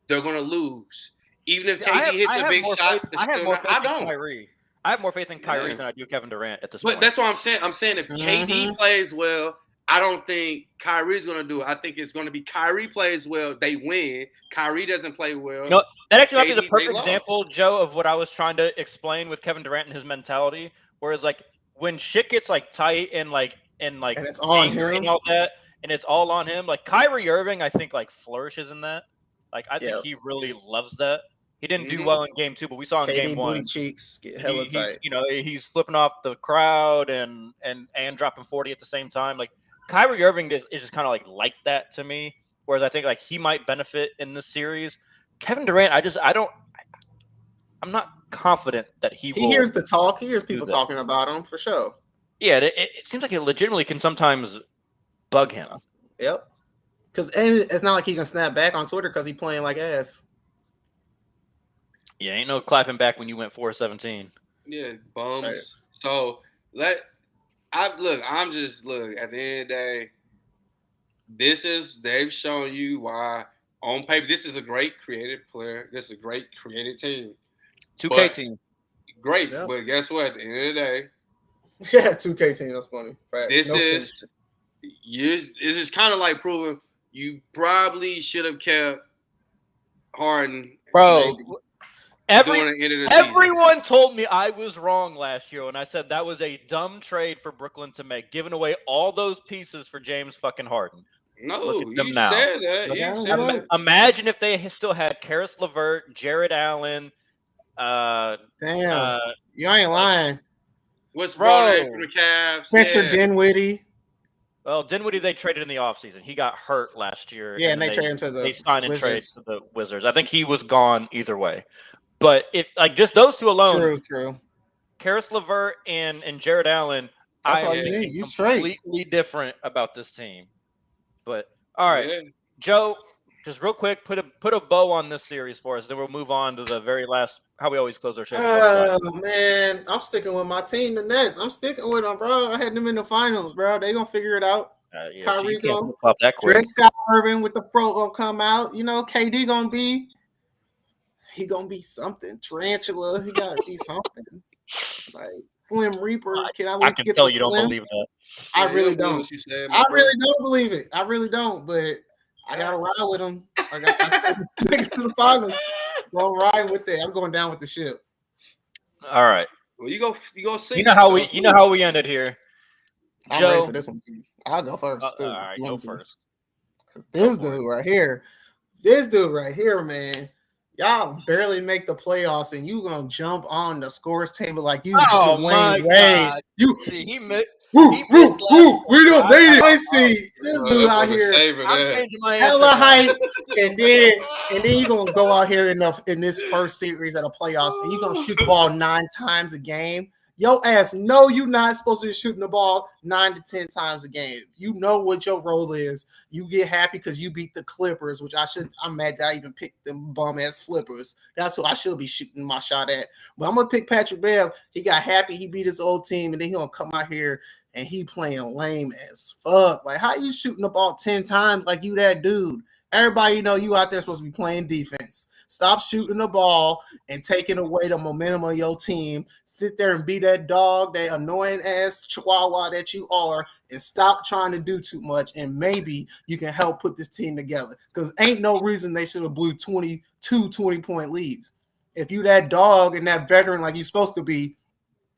They're going to lose. Even if KD hits a big shot, I have more faith in Kyrie than I do Kevin Durant at this point. But that's what I'm saying. I'm saying if KD plays well, I don't think Kyrie's going to do it. I think it's going to be Kyrie plays well, they win. Kyrie doesn't play well. That actually might be the perfect example, Joe, of what I was trying to explain with Kevin Durant and his mentality. Whereas, like, when shit gets like tight and it's on him and all that, and it's all on him. Like Kyrie Irving, I think like flourishes in that. Like I think he really loves that. He didn't do well in game 2, but we saw in game 1. booty cheeks get hella tight. He's flipping off the crowd and dropping 40 at the same time. Like Kyrie Irving is just kind of like that to me. Whereas I think like he might benefit in this series. Kevin Durant, I'm not confident that he hears the talk. He hears people talking about him for sure. Yeah, it seems like it legitimately can sometimes bug him. Yep. And it's not like he can snap back on Twitter because he's playing like ass. Yeah, ain't no clapping back when you went 4-17. Yeah, bums. Right. So I'm just at the end of the day, they've shown you why on paper this is a great creative player. This is a great creative team. 2K team. Great, but guess what? At the end of the day, 2K team. That's funny. Right. This is kind of like proving you probably should have kept Harden, bro. Everyone told me I was wrong last year when I said that was a dumb trade for Brooklyn to make, giving away all those pieces for James fucking Harden. No, you said that. Imagine if they still had Karis LeVert, Jared Allen. Damn, you ain't lying. What's brought in for the Cavs? Spencer Dinwiddie. Well, Dinwiddie they traded in the offseason. He got hurt last year. Yeah, and they traded him to the signed and trade to the Wizards. I think he was gone either way. But if just those two alone, true. Karis LeVert and Jared Allen, that's all you need. You completely different about this team. But all right, Joe, just real quick, put a bow on this series for us. Then we'll move on to the very last. How we always close our show. Oh man, I'm sticking with my team, the Nets. I'm sticking with them, bro. I had them in the finals, bro. They gonna figure it out. Kyrie gonna pop that quick. Scott Irving with the fro gonna come out. KD gonna be. He gonna be something. Tarantula. He gotta be something. Like Slim Reaper. I can tell you don't believe that. I really don't. I really don't believe it. I really don't. But I gotta ride with him. I got to make it to the finals. So I'm riding with it. I'm going down with the ship. All right. Well, you go see. You know how we ended here. I'm Joe, ready for this one too. I'll go first. All right, go first. This dude right here, man. Y'all barely make the playoffs, and you gonna jump on the scores table like you Dwayne Wade. He missed. We don't need it. I see this dude out here. I'm changing my hella hype, and then you're gonna go out here in this first series at a playoffs, and you're gonna shoot the ball 9 times a game. Yo ass, no, you're not supposed to be shooting the ball 9 to 10 times a game. You know what your role is. You get happy because you beat the Clippers, which I'm mad that I even picked them bum ass Flippers. That's who I should be shooting my shot at. But I'm gonna pick Patrick Bev. He got happy, he beat his old team, and then he gonna come out here and he playing lame as fuck. Like, how you shooting the ball 10 times like you that dude? Everybody know you out there supposed to be playing defense. Stop shooting the ball and taking away the momentum of your team. Sit there and be that dog, that annoying ass chihuahua that you are, and stop trying to do too much. And maybe you can help put this team together. Because ain't no reason they should have blew 20-point leads. If you that dog and that veteran like you supposed to be,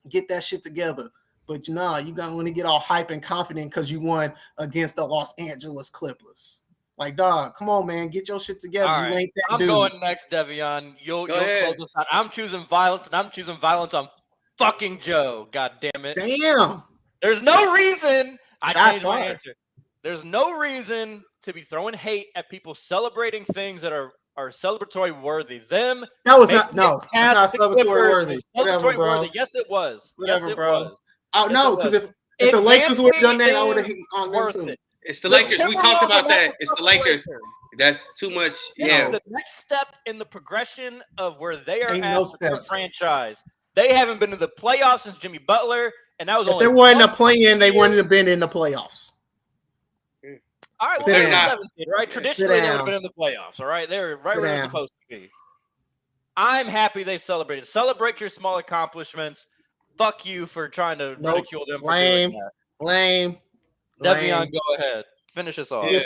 get that shit together. But you gonna get all hype and confident because you won against the Los Angeles Clippers. Like, dog, come on, man, get your shit together. All you ain't that I'm dude. Going next, Devion. You'll close us out. I'm choosing violence, and I'm choosing violence on fucking Joe. God damn it. Damn. There's no reason. I changed my fired. answer. There's no reason to be throwing hate at people celebrating things that are celebratory worthy. That was not celebratory worthy. Celebratory worthy. Yes, it was. Whatever, yes, it bro. was. Oh, no, because if the Lakers would have done that, I would have hit on them too. It. It's the Lakers. We talked about that. It's the Lakers. That's too much. Yeah. The next step in the progression of where they are Ain't at no the franchise. They haven't been to the playoffs since Jimmy Butler, and that was if they weren't in the play-in, they wouldn't have been in the playoffs. All right, well, they're 7th seed, right? Traditionally, they would have been in the playoffs. All right, they're right where they're supposed to be. I'm happy they celebrated. Celebrate your small accomplishments. Fuck you for trying to ridicule them. Lame. Devion, go ahead. Finish us off. You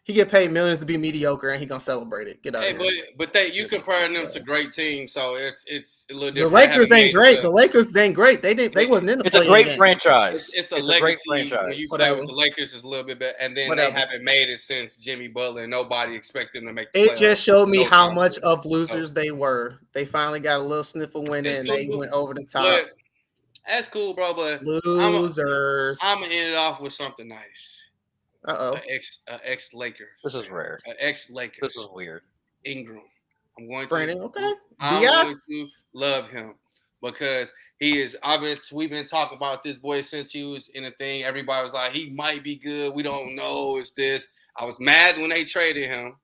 he get paid millions to be mediocre, and he gonna celebrate it. Get out of here. But you comparing them to great teams, so it's a little different. The Lakers ain't great. The Lakers ain't great. They wasn't in the. It's a great franchise. It's a legacy. Great franchise. When you play with the Lakers, it's a little bit better, and then they haven't made it since Jimmy Butler. And nobody expected them to make. It just showed me how much of losers they were. They finally got a little sniff of winning, and they went over the top. But that's cool, bro. But losers. I'm gonna end it off with something nice. Uh-oh. Ex Laker. This is rare. Ex Laker. This is weird. Ingram. I'm going to. Brandon, okay. I'm going to love him because he is. We've been talking about this boy since he was in the thing. Everybody was like, he might be good. We don't know. It's this. I was mad when they traded him,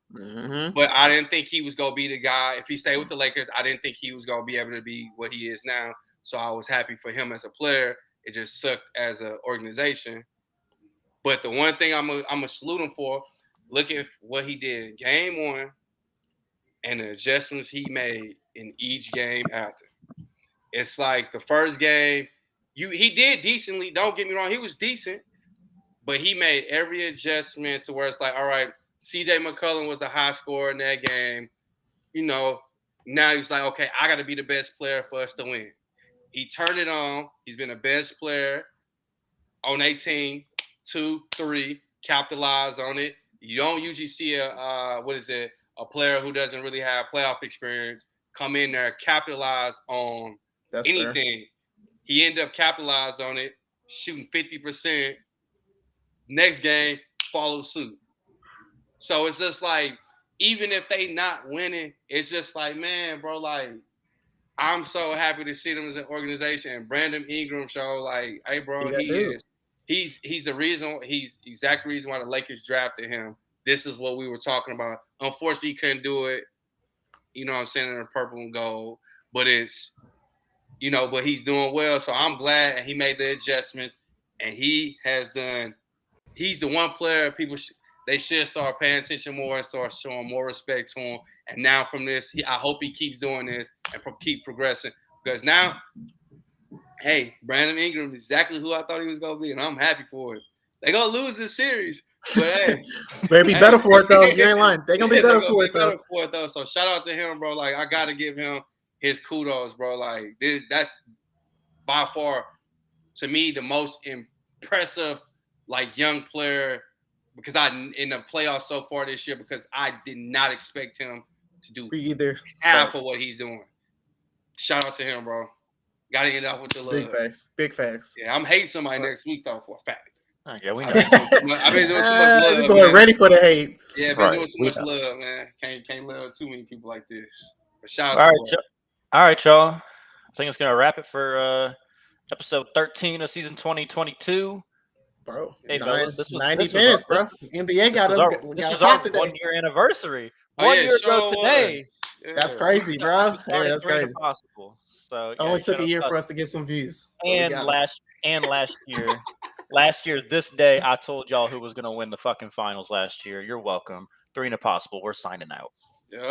but I didn't think he was gonna be the guy. If he stayed with the Lakers, I didn't think he was gonna be able to be what he is now. So I was happy for him as a player. It just sucked as an organization. But the one thing I'm gonna salute him for, look at what he did game 1 and the adjustments he made in each game after. It's like the first game, he did decently. Don't get me wrong, he was decent, but he made every adjustment to where it's like, all right, CJ McCollum was the high scorer in that game. You know, now he's like, okay, I got to be the best player for us to win. He turned it on. He's been the best player on a team. 2, 3, capitalize on it. You don't usually see a player who doesn't really have playoff experience come in there, capitalize on anything. Fair. He ended up capitalize on it, shooting 50%. Next game, follow suit. So it's just like, even if they not winning, it's just like, man, bro, like, I'm so happy to see them as an organization. And Brandon Ingram showed like, hey, bro, he's the reason, he's the exact reason why the Lakers drafted him. This is what we were talking about. Unfortunately, he couldn't do it, you know what I'm saying, in the purple and gold. But it's, you know, but he's doing well. So I'm glad he made the adjustments. And he's the one player they should start paying attention more and start showing more respect to him. And now from this, I hope he keeps doing this and keep progressing. Because now, hey, Brandon Ingram is exactly who I thought he was going to be, and I'm happy for it. They're going to lose this series, but hey. Better be better for it, though. You ain't lying. They're going to be better for it, though. So shout out to him, bro. Like, I got to give him his kudos, bro. Like, that's by far, to me, the most impressive, like, young player because in the playoffs so far this year, because I did not expect him to do half of what he's doing. Shout out to him, bro. Got to end up with the love. Big facts. Yeah, I'm hating somebody next week though for a fact. Oh, yeah, we know. I've been doing too much love. You're ready for the hate. Yeah, been doing too much love, man. Can't love too many people like this. But shout out to all right, y'all. I think it's gonna wrap it for episode 13 of season 2022. Bro, hey, fellas, this was 90 minutes, bro. NBA got us. This is our 1 year anniversary. 1 year ago today. Yeah. That's crazy, bro. Hey, that's crazy. Possible. So only took a year for us to get some views. And last year, this day, I told y'all who was gonna win the fucking finals last year. You're welcome. 3 Impossible. We're signing out.